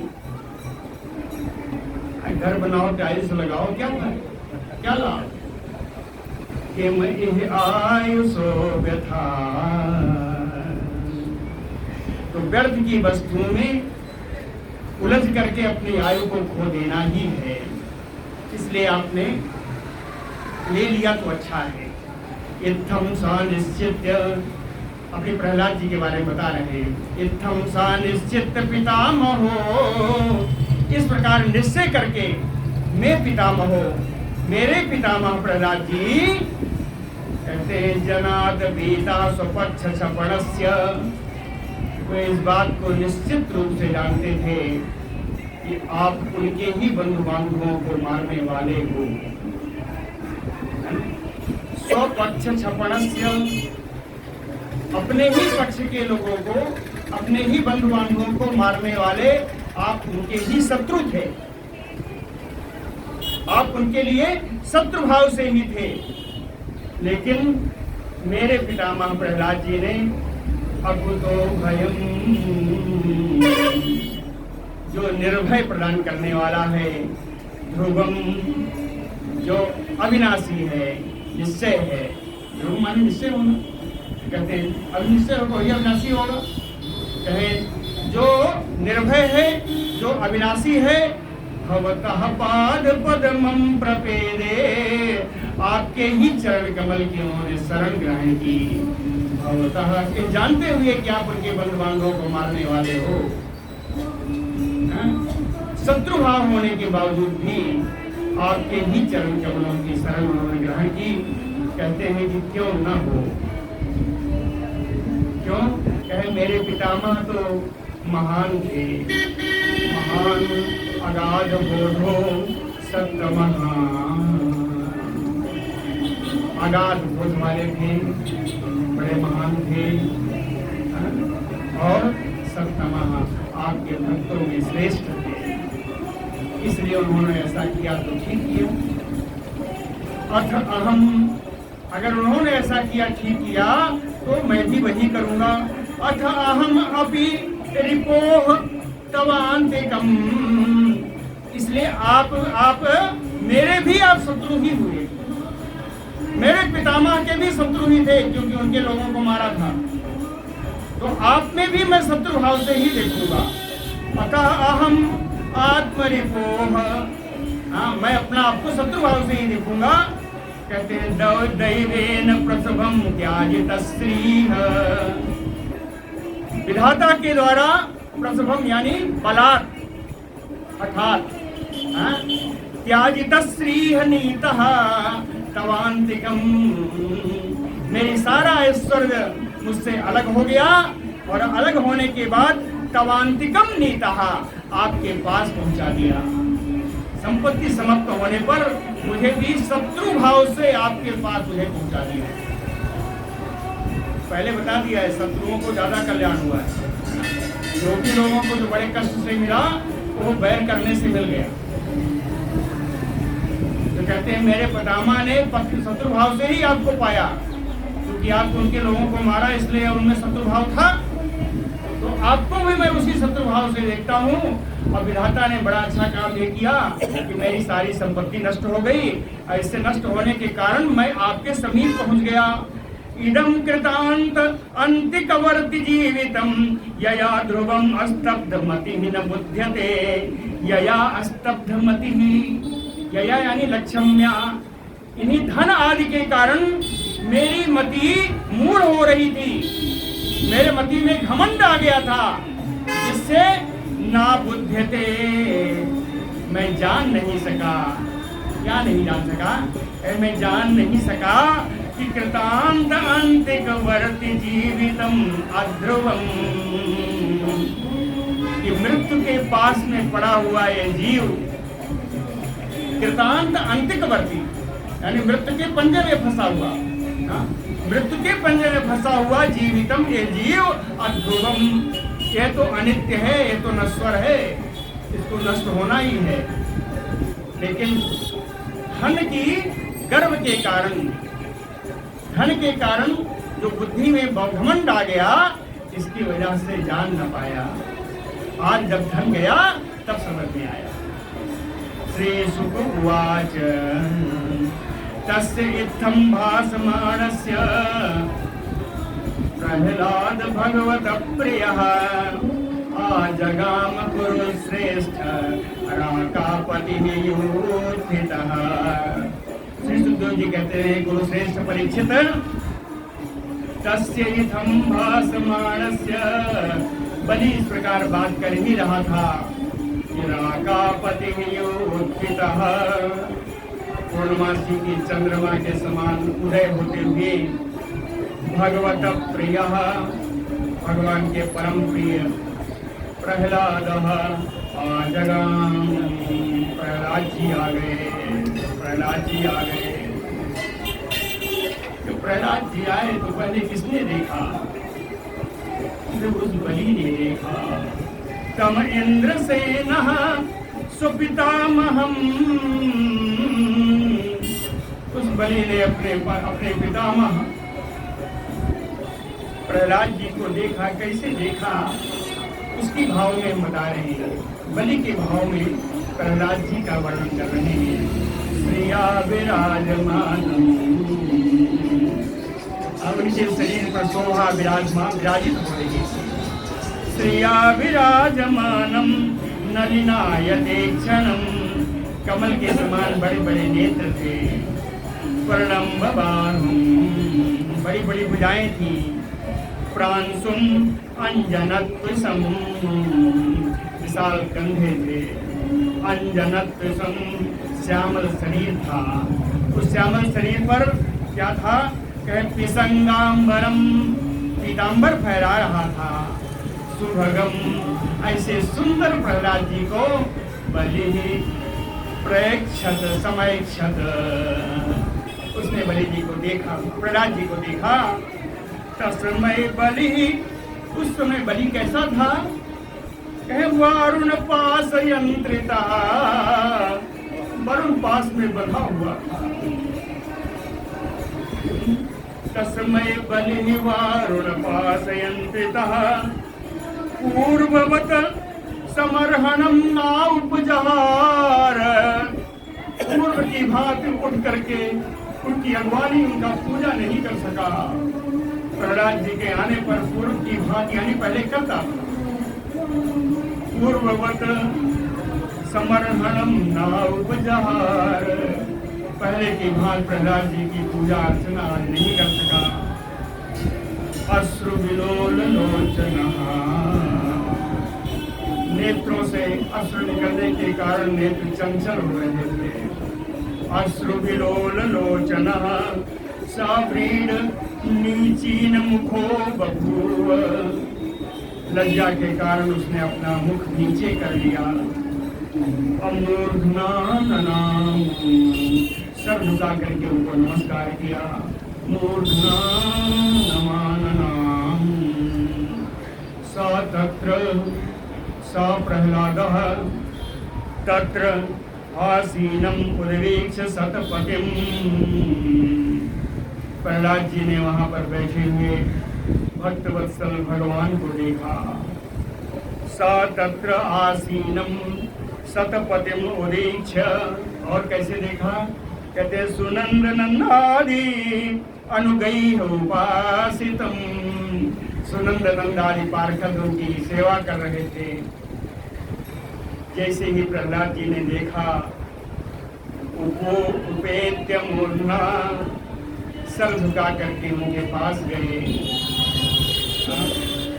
घर बनाओ, टाइल्स लगाओ, क्या लाभ। कि आयुषो व्यथा, तो व्यर्थ की वस्तुओं में उलझ करके अपनी आयु को खो देना ही है। इसलिए आपने ले लिया तो अच्छा है। इत्थम सा निश्चित, अपने प्रहलाद जी के बारे में बता रहे हैं। इत्थम सा निश्चित पितामहो, इस प्रकार निश्चय करके मैं पितामहो, मेरे पितामह प्रहलाद जी कहते हैं जनाद बीता स्वपक्ष क्षपणस्य, वे इस बात को निश्चित रूप से जानते थे कि आप उनके ही बंधु बांधवों को मारने वाले हो। स्वपक्ष क्षपणस्य, अपने ही पक्ष के लोगों को, अपने ही बंधु बांधवों को मारने वाले आप उनके ही शत्रु थे। आप उनके लिए शत्रु भाव से ही थे। लेकिन मेरे पितामह प्रहलाद जी ने अकुतो भयम, जो निर्भय प्रदान करने वाला है, ध्रुवम, जो अविनाशी है, निश्चय है। ध्रुव माने निश्चय होना, कहते हैं अब निश्चय होगा वही अविनाशी होगा। कहे जो निर्भय है, जो अविनाशी है, भवतः पाद पद्मं प्रपेदे, आपके ही चरण कमल की उन्होंने शरण ग्रहण की। भवतः, के जानते हुए कि आप उनके बंधु बांधवों को मारने वाले हो, शत्रु भाव होने के बावजूद भी आपके ही चरण कमलों की शरण उन्होंने ग्रहण की। कहते हैं कि क्यों न हो, क्यों। कहे मेरे पितामह तो महान थे, महान अगाध बोधो सत्य महान, अगाध बोध वाले थे, बड़े महान थे, और सत्य महान, आपके भक्तों में श्रेष्ठ थे। इसलिए उन्होंने ऐसा किया तो ठीक किया। अथ अहम, अगर उन्होंने ऐसा किया ठीक किया तो मैं भी वही करूंगा। अथ अहम अपि रिपोह तवान्तिकम, इसलिए आप मेरे भी आप शत्रु ही हुए। मेरे पितामह के भी शत्रु ही थे, क्योंकि उनके लोगों को मारा था। तो आप में भी मैं शत्रु भाव से ही देखूंगा। अतः अहम आत्मरिपोह, हाँ, मैं अपना आपको शत्रु भाव से ही देखूंगा। कहते हैं दैवेन प्रसभम त्याजित स्त्रीः, विधाता के द्वारा प्रसभम यानी बलात्, अर्थात त्याजित स्त्रीः नीतः तवान्तिकम, मेरी सारा ऐश्वर्य मुझसे अलग हो गया, और अलग होने के बाद तवान्तिकम नीतः, आपके पास पहुंचा दिया। संपत्ति समाप्त होने पर मुझे भी शत्रु भाव से आपके पास मुझे पहुंचा दिया। पहले बता दिया है, शत्रुओं को ज्यादा कल्याण हुआ है। योगी लोगों को जो बड़े कष्ट से मिला वो बैर करने से मिल गया। तो कहते हैं मेरे पितामह ने शत्रु भाव से ही आपको पाया, क्योंकि आप उनके लोगों को मारा, इसलिए उनमें शत्रु भाव था। तो
आपको भी मैं उसी शत्रु भाव से देखता हूँ। और विधाता ने बड़ा अच्छा काम ये किया कि मेरी सारी संपत्ति नष्ट हो गई। ऐसे नष्ट होने के कारण मैं आपके समीप पहुँच गया। इदं कृतांत अंतिकवर्ति जीवितम यया ध्रुवम अस्तब्धमतिः न बुध्यते। यया अस्तब्धमतिः, यया यानी लक्ष्म्या, इन्हीं धन आदि के कारण मेरी मति मूढ़ हो रही थी। मेरे मति में घमंड आ गया था, जिससे ना बुध्यते, मैं जान नहीं सका। क्या नहीं जान सका? मैं जान नहीं सका कि कृतांत अंतिक वर्ति जीवितम अध्रुवम, कि मृत्यु के पास में पड़ा हुआ ये जीव, कृतांत अंतिक वर्ति यानी मृत्यु के पंजे में फंसा हुआ, मृत्यु के पंजे में फंसा हुआ जीवितम ये जीव अध्रुवम, ये तो अनित्य है, ये तो नश्वर है, इसको नष्ट होना ही है। लेकिन धन की गर्व के कारण, धन के कारण जो बुद्धि में घमंड आ गया, इसकी वजह से जान न पाया। आज जब धन गया तब समझ में आया। श्री शुक उवाच तस्य इत्थं भासमानस्य प्रह्लाद भगवत प्रियः आजगाम कुरुश्रेष्ठ राकापतिः योत्थितः। श्री सुखदेव जी कहते हैं कुरुश्रेष्ठ परीक्षित, तस्य इत्थं भासमानस्य, बलि इस प्रकार बात कर ही रहा था कि राकापतिः योत्थितः, पूर्णमासी की चंद्रमा के समान उदय होते हुए भगवत प्रिय, भगवान के परम प्रिय प्रहलाद आजगाम, प्रहलाद जी आ गए, प्रहलाद जी आ गए। तो प्रहलाद जी आए तो पहले किसने देखा? उस बलि ने देखा। तम इंद्रसेनः सुपितामहम्, उस बलि ने अपने पितामह प्रहलाद जी को देखा। कैसे देखा उसकी भाव में हम बता रहे हैं। बलि के भाव में प्रहलाद जी का वर्णन कर रहे हैं। श्रिया विराजमान, अब उनके शरीर पर शोभा विराजित हो रही है। श्रिया विराजमानम नलिनायते क्षणम, कमल के समान बड़े बड़े नेत्र थे। पर्णम्ब बाहुं, बड़ी बड़ी भुजाएं थी। प्रांसुम अंजनत्वसम, विशाल कंधे थे। अंजनत्वसम, श्यामल शरीर था। उस श्यामल शरीर पर क्या था? कहे पिसंगाम्बरम, पीताम्बर फहरा रहा था। सुभगम, ऐसे सुंदर प्रहलाद जी को बलि प्रेक्षत समयक्षत, उसने बलि जी को देखा, प्रहलाद जी को देखा। तस्मै बलि, उस समय बलि कैसा था? कहे वारुण पास यंत्रिता, वरुण पास में बंधा हुआ था। तस्मै बलि वारुण पास यंत्रिता पूर्ववत समर्हणम ना उपजहार, पूर्व की भांति उठ करके उनकी अगवानी, उनका पूजा नहीं कर सका। प्रहलाद जी के आने पर पूर्व की भांति यानी पहले करता था। पूर्ववत समर्हणम ना उपजहार, पहले की भांति प्रहलाद जी की पूजा अर्चना नहीं कर सका। अश्रु विलोल लोचनः, नेत्रों से अश्रु निकलने के कारण नेत्र चंचल हो रहे थे। अश्रु विलोल लोचनः साव्रीड नीचीन मुखो बभूव, लज्जा के कारण उसने अपना मुख नीचे कर लिया। अमूर्धना ननाम, सर झुका करके उनको नमस्कार किया। मूर्धना नमाननाम, स तत्र स प्रह्लादः तत्र आसीनम उद्वीक्ष्य सतपतिम, प्रहलाद जी ने वहां पर बैठे हुए भक्तवत्सल भगवान को देखा। सा तत्र आसीनम सतपतिम उदीक्ष्य। और कैसे देखा? कहते सुनंद नंदादि अनुगई उपासितम। सुनंद नंदादि पार्षद उनकी सेवा कर रहे थे। जैसे ही प्रहलाद जी ने देखा, उपेत्य मूर्धा, सर झुका करके उनके पास गए।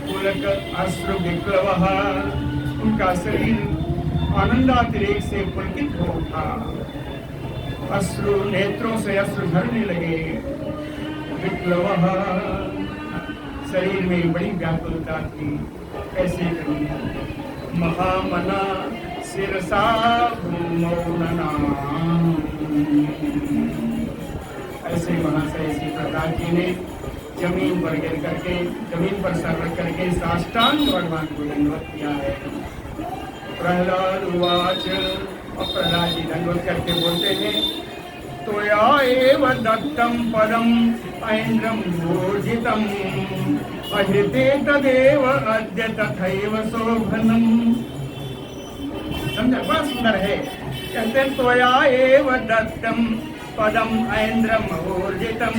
पुलक अश्रु विप्लव, उनका शरीर आनंदातिरेक से पुलकित हो उठा। अश्रु नेत्रों से अश्रु झरने लगे। विप्लव, शरीर में बड़ी व्याकुलता थी। कैसे करूं? महामना सिरसा भूमौनना। ऐसे महाशय श्री प्रहलाद जी ने जमीन पर गिर करके, जमीन पर सर रख करके साष्टांग भगवान को दंडवत किया है। प्रहलाद उवाच, और प्रहलाद जी दंडवत करके बोलते हैं, त्वया एव दत्तं पदं ऐन्द्रं भोजितं अहृते तदेव अद्य तथैव शोभनम्। समझा? बड़ा सुंदर है। कहते हैं त्वया एव दत्तं पदं ऐन्द्रं भोजितं।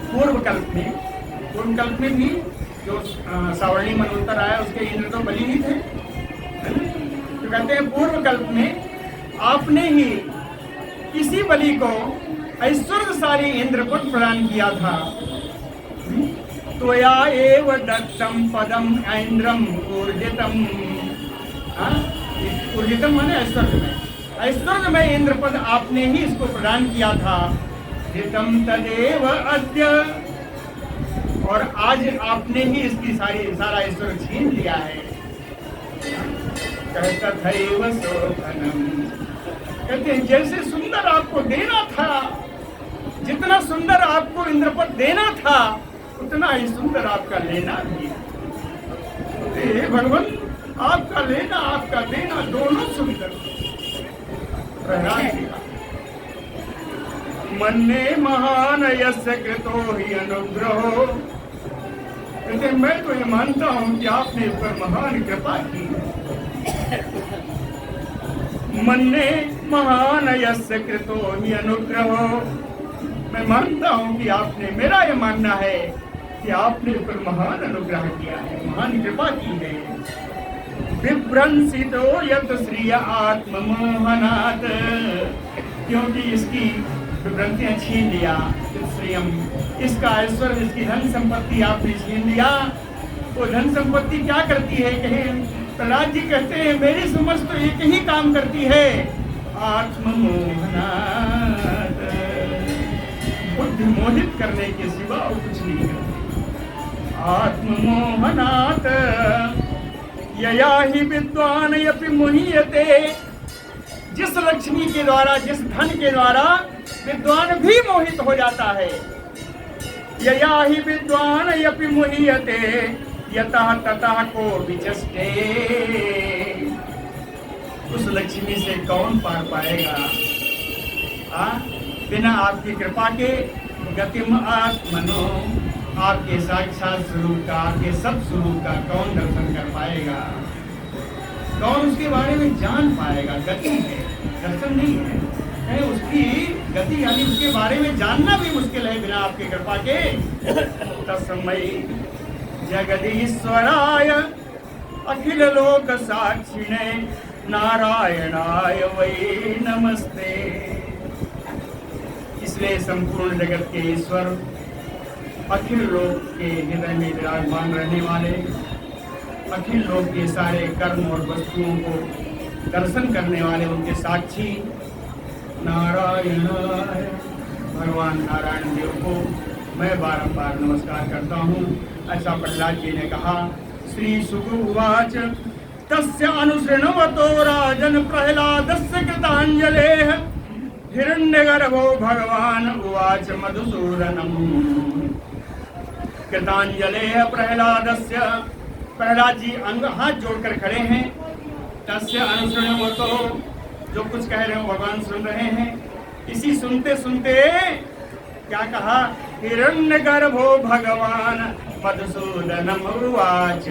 पूर्व कल्प में भी जो सावर्णी मनवंतर आया उसके इंद्र तो बलि ही थे। तो कहते हैं पूर्व कल्प में आपने ही किसी बलि को ऐश्वर्यशाली इंद्रपुट प्रदान किया था। त्वया एव दत्तं पदं ऐन्द्रं ऊर्जितम्। ऊर्जितम माने ऐश्वर्य में इंद्रपद आपने ही इसको प्रदान किया था। जितम तदेव अद्य, और आज आपने ही इसकी सारा ऐश्वर्य छीन लिया है। तथैव शोभनम्। कहते हैं जैसे सुंदर आपको देना था, जितना सुंदर आपको इंद्रपद देना था, उतना ही सुंदर आपका लेना भी। हे भगवान, आपका लेना आपका देना दोनों सुंदर। मन्ने महान यस्य कृतो हि अनुग्रहो। कहते मैं तो ये मानता हूं कि आपने इस पर महान कृपा की। मन्ने महान यस्य कृतो हि अनुग्रहो। मैं मानता हूं कि आपने, मेरा ये मानना है कि आपने इस पर महान अनुग्रह किया है, महान कृपा की है। विभ्रंसितो यत श्रिय आत्ममोहनात्, क्योंकि इसकी विभ्रांतियां छीन लिया। श्रियम, इसका ऐश्वर्य, इसकी धन संपत्ति आपने छीन लिया। वो धन संपत्ति क्या करती है? कहें प्रहलाद जी कहते हैं मेरी समझ तो एक ही काम करती है, आत्ममोहनात्, बुद्धि मोहित करने के सिवा और कुछ नहीं करती। आत्ममोहनात् यया ही विद्वान यपि मुह्यते। जिस लक्ष्मी के द्वारा, जिस धन के द्वारा विद्वान भी मोहित हो जाता है। यया ही विद्वान यपि मुह्यते यतः ततः को विचष्टे। उस लक्ष्मी से कौन पार पाएगा? बिना आपकी कृपा के गतिम आत्मनो, आपके साक्षात स्वरूप का, आपके सब स्वरूप का कौन दर्शन कर पाएगा? कौन उसके बारे में जान पाएगा? गति है, दर्शन नहीं है। उसकी गति यानी उसके बारे में जानना भी मुश्किल है बिना आपकी कृपा के। तस्मै जगदीश्वराय अखिल लोक साक्षिणे नारायणाय वै नमस्ते। इसलिए संपूर्ण जगत के ईश्वर, अखिल लोक के हृदय में विराजमान रहने वाले, अखिल लोक के सारे कर्म और वस्तुओं को दर्शन करने वाले, उनके साक्षी नारायण, भगवान नारायण देव को मैं बारंबार नमस्कार करता हूँ। ऐसा प्रहलाद जी ने कहा। श्री शुक उवाच तस्य अनुशृण्वतो राजन प्रहलादस्य कृतांजलेः हिरण्यगर्भो भगवान उवाच मधुसूदनम्। कृतांजलेः प्रहलादस्य, प्रहलाद जी अंग हाथ जोड़कर खड़े हैं। तस्य अनुशृण्वतो, जो कुछ कह रहे हो भगवान सुन रहे हैं। इसी सुनते सुनते क्या कहा? हिरण्यगर्भो भगवान मधुसूदनम् उवाच।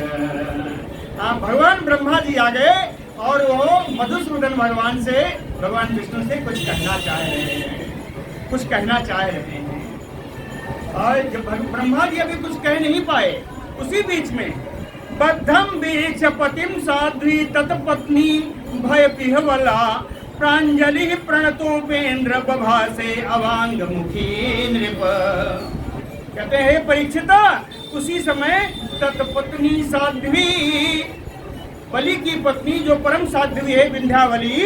भगवान ब्रह्मा जी आ गए और वो मधुसूदन भगवान से, भगवान विष्णु से कुछ कहना चाह रहे हैं, कुछ कहना चाह रहे हैं। और जब ब्रह्मा जी अभी कुछ कह नहीं पाए, उसी बीच में बद्धम बीच पतिम साध्वी तत्पत्नी भय पिहवला प्रांजलि प्रणतोपेन्द्र बभासे अवांग मुखी नृप। कहते हैं परीक्षिता, उसी समय तत्पत्नी साध्वी, बलि की पत्नी जो परम साध्वी है विंध्यावली,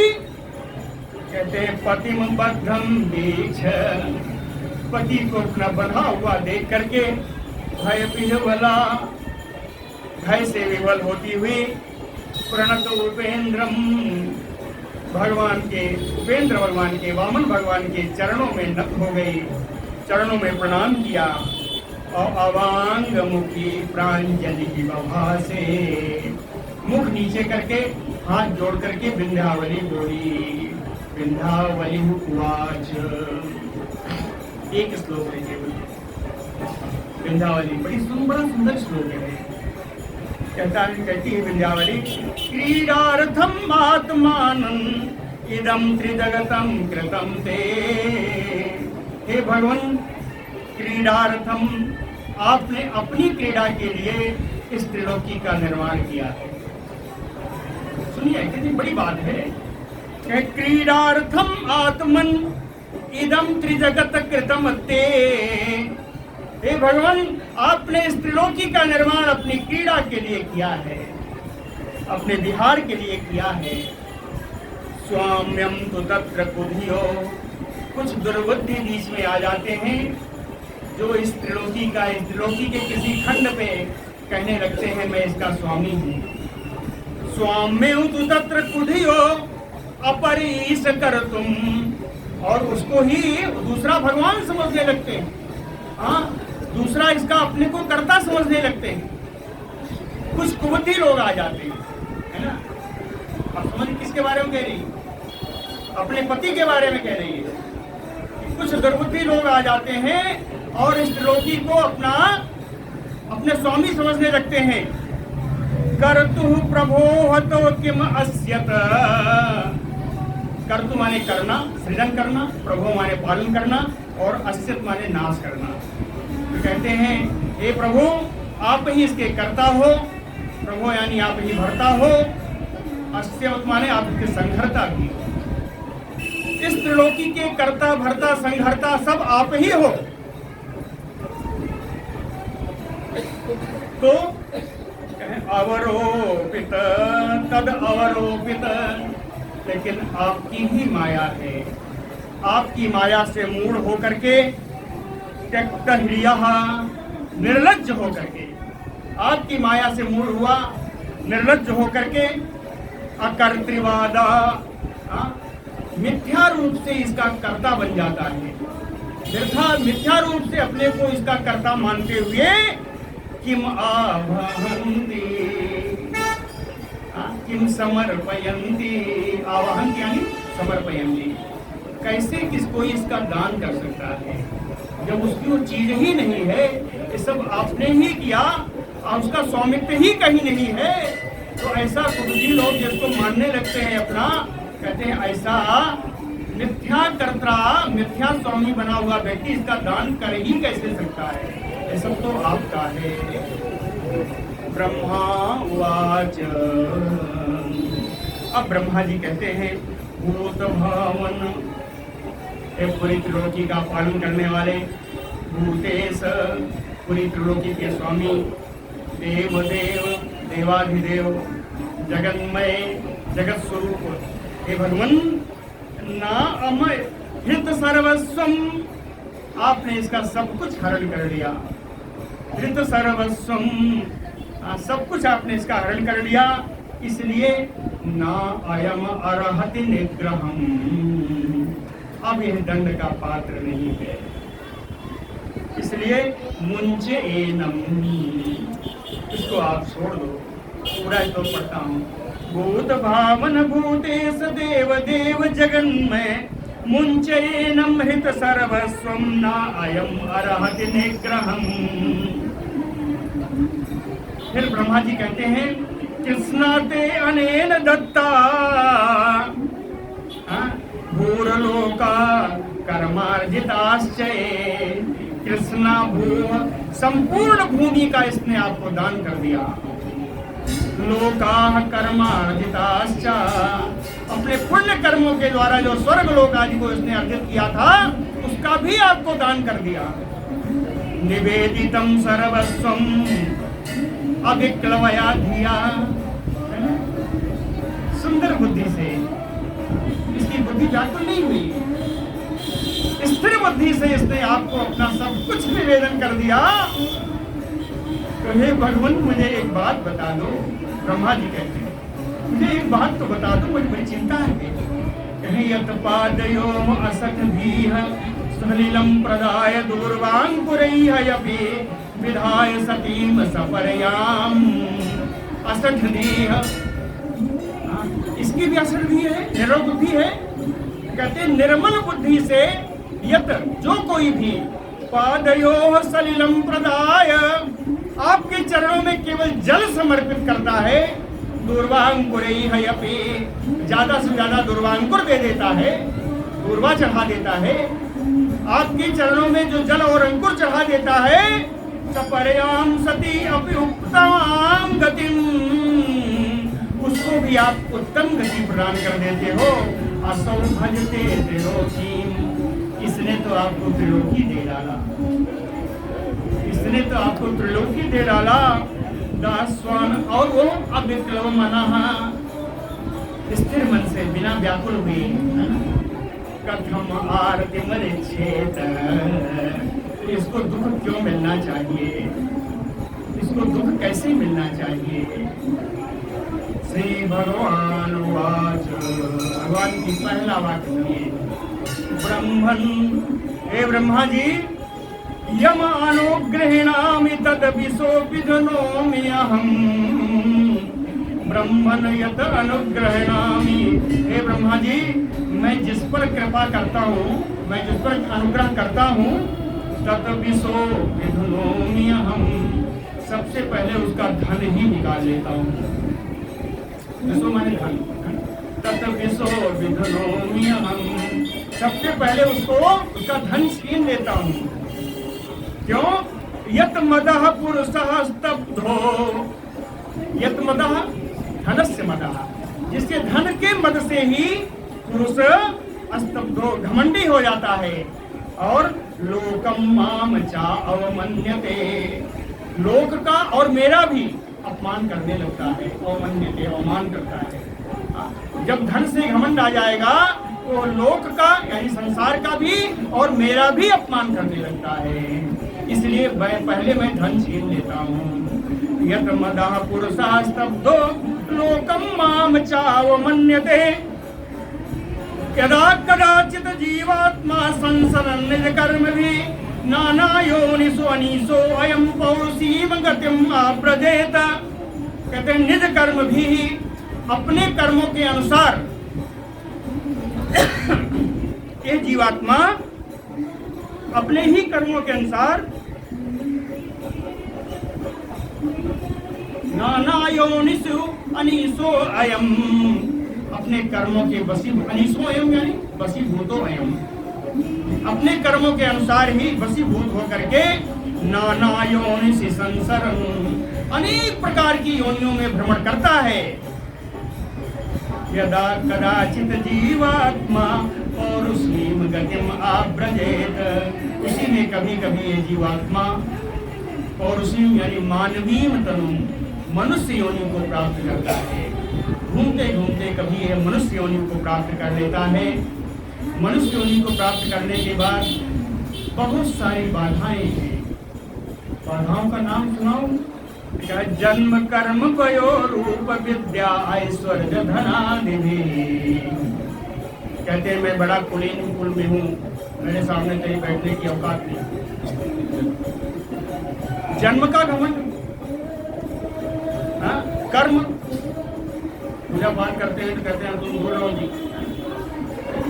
कहते हैं पतिम बद्धम बीच, पति को अपना बंधा हुआ देख करके भय पिहवला, भय से विवल होती हुई प्रणत उपेन्द्रम, भगवान के, उपेंद्र भगवान के, वामन भगवान के चरणों में नत हो गई, चरणों में प्रणाम किया और अवांग मुखी प्रांजलि की बभा से, मुख नीचे करके हाथ जोड़ करके विंध्यावली बोली। विंध्यावली उवाच, एक श्लोक है केवल विंध्यावली, बड़ा सुंदर श्लोक है। कहती है विंध्यावली, क्रीडार्थम आत्मानं इदं त्रिजगतं कृतं ते। हे भगवान, क्रीडार्थम, आपने अपनी क्रीड़ा के लिए इस त्रिलोकी का निर्माण किया है। सुनिए कितनी बड़ी बात है कि क्रीडार्थम आत्मन इदं त्रिजगत कृतं ते। हे भगवान, आपने इस त्रिलोकी का निर्माण अपनी क्रीड़ा के लिए किया है, अपने विहार के लिए किया है। स्वाम्यम तो तत्र कुधियो, कुछ दुर्बुद्धि बीच में आ जाते हैं जो इस त्रिलोकी का, इस त्रिलोकी के किसी खंड पे कहने लगते हैं मैं इसका स्वामी हूँ। स्वाम्यम तो तत्र कुधियो अपरीश कर तुम, और उसको ही दूसरा भगवान समझने लगते हैं। हाँ, दूसरा इसका अपने को कर्ता समझने लगते हैं। कुछ कुबुद्धि लोग आ जाते हैं, है ना। अब समझ किसके बारे में कह रही है? अपने पति के बारे में कह रही है। कुछ दुर्बुद्धि लोग आ जाते हैं और इस त्रिलोकी को अपने स्वामी समझने लगते हैं। कर्तु प्रभो हतो किम अस्यत, कर्तु माने करना, सृजन करना, प्रभो माने पालन करना, और अस्यत माने नाश करना। तो कहते हैं हे प्रभु, आप ही इसके कर्ता हो, प्रभु यानी आप ही भरता हो, अस्यत माने आप इसके संहर्ता भी हो। इस त्रिलोकी के कर्ता भरता संहर्ता सब आप ही हो। तो अवरोपित तद अवरोपित, लेकिन आपकी ही माया है। आपकी माया से मूढ़ होकर के, त्यक्त ह्रियः, निर्लज्ज होकर के, आपकी माया से मूढ़ हुआ, निर्लज्ज होकर के, अकर्तृवादा, मिथ्या रूप से इसका कर्ता बन जाता है। मिथ्या रूप से अपने को इसका कर्ता मानते हुए किम आवाहन्ति, किम समर्पयन्ति, आवाहन यानी समर्पयन्ति, कैसे किसको इसका दान कर सकता है जब उसकी वो चीज ही नहीं है। ये सब आपने ही किया और उसका स्वामित्व ही कहीं नहीं है। तो ऐसा कुबुद्धि लोग जिसको मानने लगते हैं अपना, कहते हैं ऐसा मिथ्या कर्ता, मिथ्या स्वामी बना हुआ व्यक्ति इसका दान कर ही कैसे सकता है। ये सब तो आपका है। ब्रह्मा उवाच, अब ब्रह्मा जी कहते हैं भूत भावन, पूरी त्रिलोकी का पालन करने वाले, भूतेश, पूरी त्रिलोकी के स्वामी, देवदेव, देवाधिदेव, जगन्मय, जगत स्वरूप, हे भगवान, ना अमय हित सर्वस्वम, आपने इसका सब कुछ हरण कर लिया। हित सर्वस्वम, सब कुछ आपने इसका हरण कर लिया। इसलिए ना अयम अर्हति निग्रहम, अब यह दंड का पात्र नहीं है। इसलिए मुंचे एनम, इसको आप छोड़ दो। पूरा इसको पढ़ता हूँ। भूत भावन भूतेश देव देव जगन्मय, मुंचयेनम हित सर्वस्वम न अयम अर्हति निग्रहम। फिर ब्रह्मा जी कहते हैं कृष्णाते अनेन दत्ता भूरलोका कर्मार्जिताश्चये। कृष्णा भू संपूर्ण भूमि का इसने आपको दान कर दिया। लोका कर्मार्जिताश्च अपने पुण्य कर्मों के द्वारा जो स्वर्ग लोक आदि को इसने अर्जित किया था उसका भी आपको दान कर दिया। निवेदितम सर्वस्वम अविक्लवया धिया। सुंदर बुद्धि से, इसकी बुद्धि व्याकुल नहीं हुई, स्थिर बुद्धि से इसने आपको अपना सब कुछ निवेदन कर दिया। तो हे भगवान मुझे एक बात बता दो। ब्रह्मा जी कहते हैं मुझे एक बात तो बता दो, मुझे बड़ी चिंता है। कहीं यत पादयो असत भीह सलिलम प्रदाय दूर्वांकुरैः यपि विधाय सतीम सपरयाम असठ दीह। इसकी भी असर भी है, निर्मल बुद्धि है। कहते निर्मल बुद्धि से यत जो कोई भी पादयो सलिलम प्रदाय आपके चरणों में केवल जल समर्पित करता है। दूर्वांकुरैः यपि ज्यादा से ज्यादा दूर्वांकुर दे देता है, दूर्वा चढ़ा देता है। आपके चरणों में जो जल और अंकुर चढ़ा देता है। सपरयाम सती अपि उत्तमाम गतिम उसको भी आप उत्तम गति प्रदान कर देते हो। असौ भजते त्रिलोकीम इसने तो आपको त्रिलोकी दे डाला, इसने तो आपको त्रिलोकी दे डाला। दास्वान और वो अविक्लव मनः स्थिर मन से बिना व्याकुल हुए। कथम आरती मरिच्छेत इसको दुख क्यों मिलना चाहिए, इसको दुख कैसे मिलना चाहिए। श्री भगवान वाच भगवान की पहला वाक्य सुनिए। ब्रह्मन हे ब्रह्मा जी यम अनुग्रहेणामि तदभिसो विधनोमि अहम्। ब्रह्मन यत अनुग्रहेणामि हे ब्रह्मा जी मैं जिस पर कृपा करता हूँ, मैं जिस पर अनुग्रह करता हूँ तदभिसो विधनोमि अहम् सबसे पहले उसका धन ही निकाल लेता हूँ। विसो माने धन, तदभिसो विधनोमि अहम् सबसे पहले उसको उसका धन छीन लेता हूँ। क्यों? यत मदः पुरुषः स्तब्धो। यत मदः धनस्य मदः जिसके धन के मद से ही पुरुष स्तब्धो घमंडी हो जाता है। और लोकम माम चा अवमन्यते लोक का और मेरा भी अपमान करने लगता है। अवमन्यते अवमान करता है। जब धन से घमंड आ जाएगा तो लोक का यानी संसार का भी और मेरा भी अपमान करने लगता है। इसलिए पहले मैं धन छीन लेता हूँ। यत मदः पुरुषः स्तब्धो लोकम माम चावमन्यते। यदा कदाचित जीवात्मा संसरन् निज कर्म भी नाना योनिषु अनीशो अयम पौरुषीम गतिम आव्रजेत। कहते निज कर्म भी अपने कर्मों के अनुसार ये जीवात्मा अपने ही कर्मों के अनुसार नाना योनिषु अनीशो अयम अपने कर्मों के अनीशो अयम यानी वशीभूतो अयम अपने कर्मों के अनुसार ही वशीभूत होकर के नाना योनिषु संसरन् अनेक प्रकार की योनियों में भ्रमण करता है। यदा कदाचित जीवात्मा पौरुषीम गतिम आव्रजेत उसी में कभी कभी ये जीवात्मा पौरुषीम यानी मानवीय तनु मनुष्य योनि को प्राप्त करता है। घूमते घूमते कभी यह मनुष्य योनि को प्राप्त कर लेता है। मनुष्य योनि को प्राप्त करने के बाद बहुत सारी बाधाएं हैं। बाधाओं का नाम सुनाओ। क्या जन्म कर्म वयो रूप विद्या ऐश्वर्य धनादि। कहते हैं मैं बड़ा कुलीन कुल में हूँ, मेरे सामने कहीं बैठने की औकात नहीं। जन्म का घमंड, कर्म पूजा पाठ करते हैं तो कहते हैं तुम बोलो जी।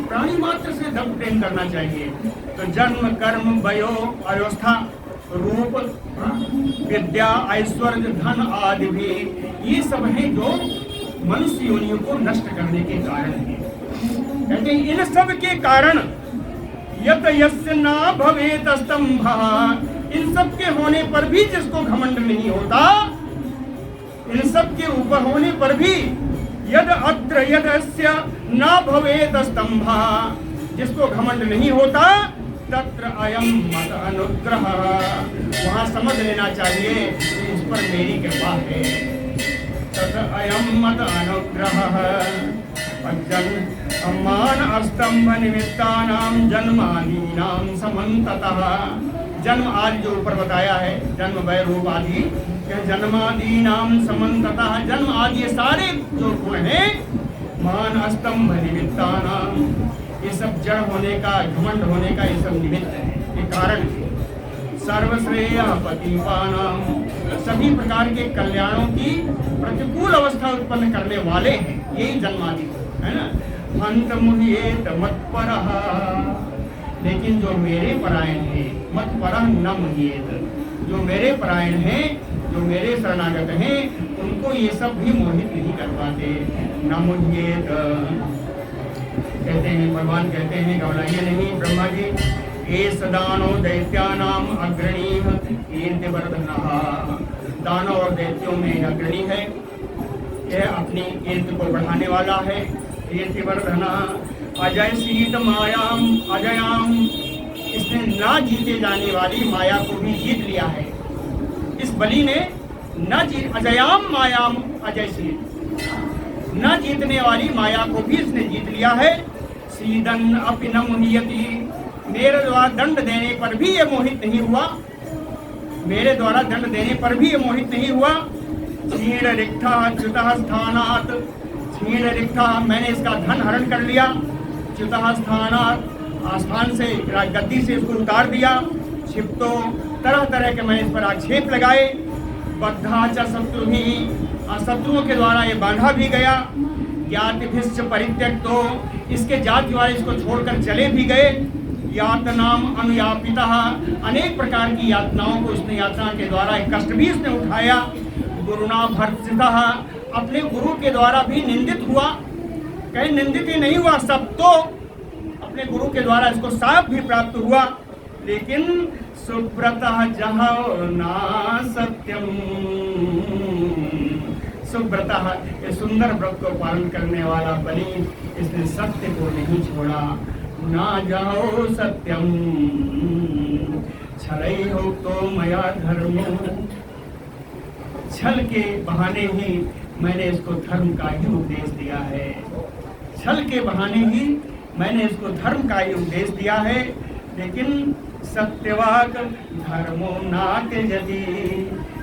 प्राणी मात्र से धन प्रेम करना चाहिए। तो जन्म कर्म वयो अवस्था रूप विद्या ऐश्वर्य धन आदि भी ये सब है जो मनुष्य योनियों को नष्ट करने के कारण है। कहते हैं इन सब के कारण यत यस्य ना भवेत स्तंभः, इन सब के होने पर भी जिसको घमंड नहीं होता, इन सब के ऊपर होने पर भी यद अत्र यदस्य ना भवेत स्तंभः, जिसको घमंड नहीं होता, तत्र अयम मत अनुग्रह, वहां समझ लेना चाहिए उस पर मेरी कृपा है। तत्र अयम मत अनुग्रह मान स्तंभ निमित्तानां जन्मादीनां समन्ततः, जन्म आदि जो ऊपर बताया है, जन्म वै रूप आदि, जन्मादीनां समन्ततः, जन्म आदि सारे जो गुण हैं, मान स्तंभ निमित्तानां, ये सब जड़ होने का, घमंड होने का ये सब निमित्त है, ये कारण है। सर्वश्रेय पतिपानां, सभी प्रकार के कल्याणों की प्रतिकूल अवस्था उत्पन्न करने वाले हैं, यही जन्मादि है ना। अंत मुह्येत मत्परः, लेकिन जो मेरे परायण है, मत्परः न मुह्येत, जो मेरे परायण हैं, जो मेरे शरणागत हैं, उनको ये सब भी मोहित नहीं कर पाते। न मुह्येत, कहते हैं भगवान कहते हैं घबराइए नहीं ब्रह्मा जी, ये सदानो दैत्यानाम अग्रणीः कीर्तिवर्धनः, दानव और दैत्यों में अग्रणी है, यह अपनी कीर्ति को बढ़ाने वाला है। कीर्तिवर्धनः अजय शीत मायाम अजयाम, इसने ना जीते जाने वाली माया को भी जीत लिया है। इस बलि ने न जीत अजयाम मायाम अजयशील, न जीतने वाली माया को भी इसने जीत लिया है। सीदन अपि न मुह्यति, मेरे द्वारा दंड देने पर भी ये मोहित नहीं हुआ, मेरे द्वारा दंड देने पर भी ये मोहित नहीं हुआ। क्षीण रिक्था च्युतः स्थानात्, क्षीण रिक्था, मैंने इसका धन हरण कर लिया, च्युतः स्थानात्, आस्थान से गद्दी से इसको उतार दिया। क्षिप्तो, तरह तरह के मैंने इस पर आक्षेप लगाए। बद्धा च शत्रुभिः, शत्रुओं के द्वारा ये बांधा भी गया। ज्ञातिभिश्च परित्यक्तो, इसके जाति वाले इसको छोड़कर चले भी गए। यातनाम अनुयापितः, अनेक प्रकार की यातनाओं को इसने, यातना के द्वारा एक कष्ट भी इसने उठाया। गुरुणा भर्त्सितः, अपने गुरु के द्वारा भी निंदित हुआ, कहीं निंदित ही नहीं हुआ, सब तो अपने गुरु के द्वारा इसको साप भी प्राप्त हुआ। लेकिन सुव्रतः जहो ना सत्यम, सुव्रतः, ये सुंदर व्रत को पालन करने वाला बलि, इसने सत्य को नहीं छोड़ा। ना जाओ सत्यम छलई हो तो मया धर्म, छल के बहाने ही मैंने इसको धर्म का ही उपदेश दिया है, छल के बहाने ही मैंने इसको धर्म का ही उपदेश दिया है। लेकिन सत्यवाक धर्मो नाते यदि,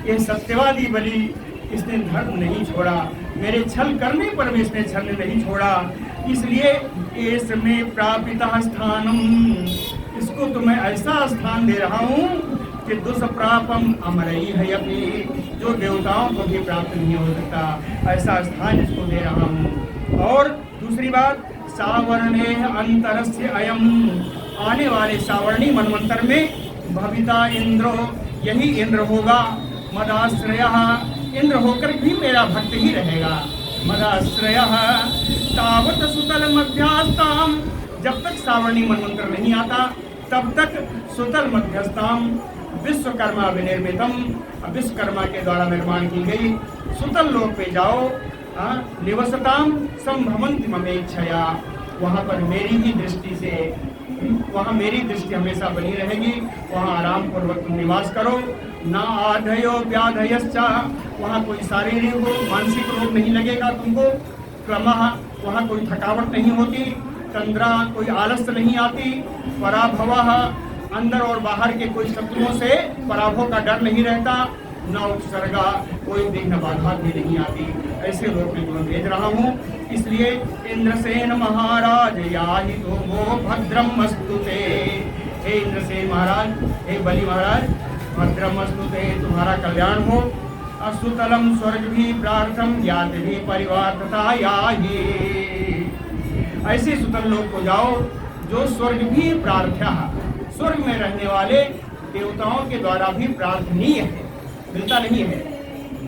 ये सत्यवादी बलि इसने धर्म नहीं छोड़ा, मेरे छल करने पर भी इसने छल नहीं छोड़ा। इसलिए इसमें प्रापितः स्थानम, इसको तो मैं ऐसा स्थान दे रहा हूँ कि दुष्प्रापम अमरई है, अपनी जो देवताओं को भी प्राप्त नहीं हो सकता, ऐसा स्थान इसको दे रहा हूँ। और दूसरी बात, सावर्णे अंतरस्य अयम, आने वाले सावर्णी मनवंतर में भविता इंद्रो, यही इंद्र होगा। मदाश्रयः, इंद्र होकर भी मेरा भक्त ही रहेगा। मदाश्रयः तावत सुतल मध्यस्थाम, जब तक सावर्णी मनवंतर नहीं आता तब तक सुतल मध्यस्थाम विश्वकर्मा विनिर्मितम, विश्वकर्मा के द्वारा निर्माण की गई सुतल लोक पे जाओ। निवसताम संभ्रमंति ममेच्छया, वहाँ पर मेरी ही दृष्टि से, वहाँ मेरी दृष्टि हमेशा बनी रहेगी, वहाँ आराम पूर्वक तुम निवास करो। ना आधयो व्याधयश्च, वहाँ कोई शारीरिक हो मानसिक रोग नहीं लगेगा तुमको। क्रमः, वहाँ कोई थकावट नहीं होती। तंद्रा, कोई आलस्य नहीं आती। पराभवः, अंदर और बाहर के कोई शत्रुओं से पराभव का डर नहीं रहता। न उपसर्गा, कोई विघ्न बाधा भी नहीं आती। ऐसे लोग मैं तुम्हें भेज रहा हूँ। इसलिए इंद्रसेन महाराज याहि तुमो भद्रमस्तुते, हे इंद्रसेन महाराज, हे बलि महाराज, भद्रमस्तुते, तुम्हारा कल्याण हो। असुतलम स्वर्ग भी प्रार्थम ज्ञाति भी परिवार तथा याहि, ऐसे सुतल लोग को जाओ जो स्वर्ग भी प्रार्थ्य, स्वर्ग में रहने वाले देवताओं के द्वारा भी प्रार्थनीय है, मिलता नहीं है।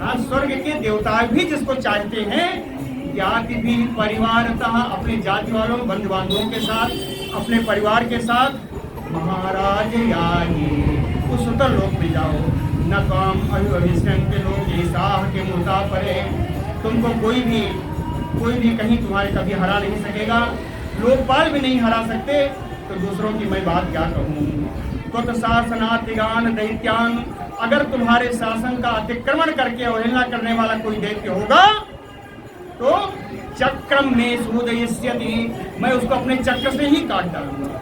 आज स्वर्ग के देवता भी जिसको चाहते हैं, जाति भी परिवारतः अपने जाति वालों बंधु बांधवों के साथ, अपने परिवार के साथ महाराज आइए उस उत्तर लोक में जाओ। न काम अभिष्यंत लोग साह के मुता परे, तुमको कोई भी कहीं तुम्हारे कभी हरा नहीं सकेगा, लोकपाल भी नहीं हरा सकते, तो दूसरों की मैं बात क्या कहूँ। तो शासनातिगान दैत्यान, अगर तुम्हारे शासन का अतिक्रमण करके अवहेलना करने वाला कोई दैत्य होगा तो चक्रम में सूदयिष्यति, मैं उसको अपने चक्र से ही काट डालूंगा।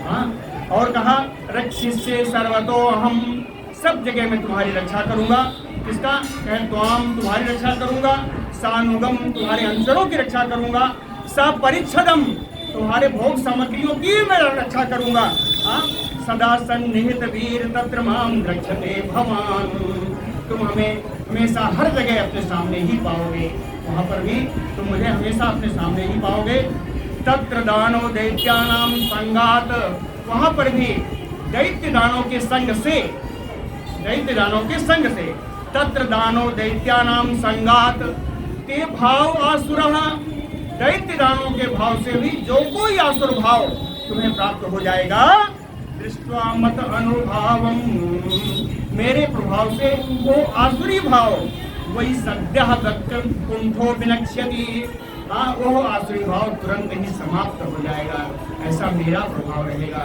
हाँ, और कहा रक्षिष्ये सर्वतो अहम, सब जगह मैं तुम्हारी रक्षा करूंगा। किसका? त्वाम, तुम्हारी रक्षा करूंगा। सानुगम, तुम्हारे अंशरों की रक्षा करूंगा। सपरिच्छदम, तुम्हारे भोग सामग्रियों की मैं रक्षा करूंगा। हाँ, सदा सन्निहित वीर तत्र माम रक्षते भवान, तुम हमें हमेशा हर जगह अपने सामने ही पाओगे, वहां पर भी तुम मुझे हमेशा अपने सामने ही पाओगे। तत्र दानो दैत्यानाम संगात, वहां पर भी दैत्य दानों के संग से, तत्र दानो दैत्यानाम संगात ते भाव आसुरः, दैत्य दानों के भाव से भी जो कोई आसुर भाव तुम्हें प्राप्त हो जाएगा, दृष्ट्वा मत अनुभावम, मेरे प्रभाव से वो आसुरी भाव वही सद्यः कुंठो विनक्ष्यति, हाँ वो आसुरी भाव तुरंत ही समाप्त हो जाएगा, ऐसा मेरा प्रभाव रहेगा।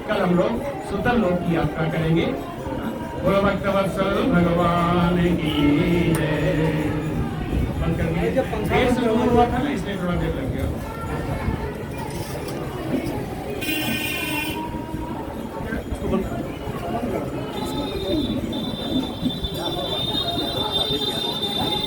कल हम लोग सुतल लोक की यात्रा करेंगे। बोलो भक्तवत्सल भगवान की जय। देर से शुरू हुआ था ना, इसलिए थोड़ा देर लग गया।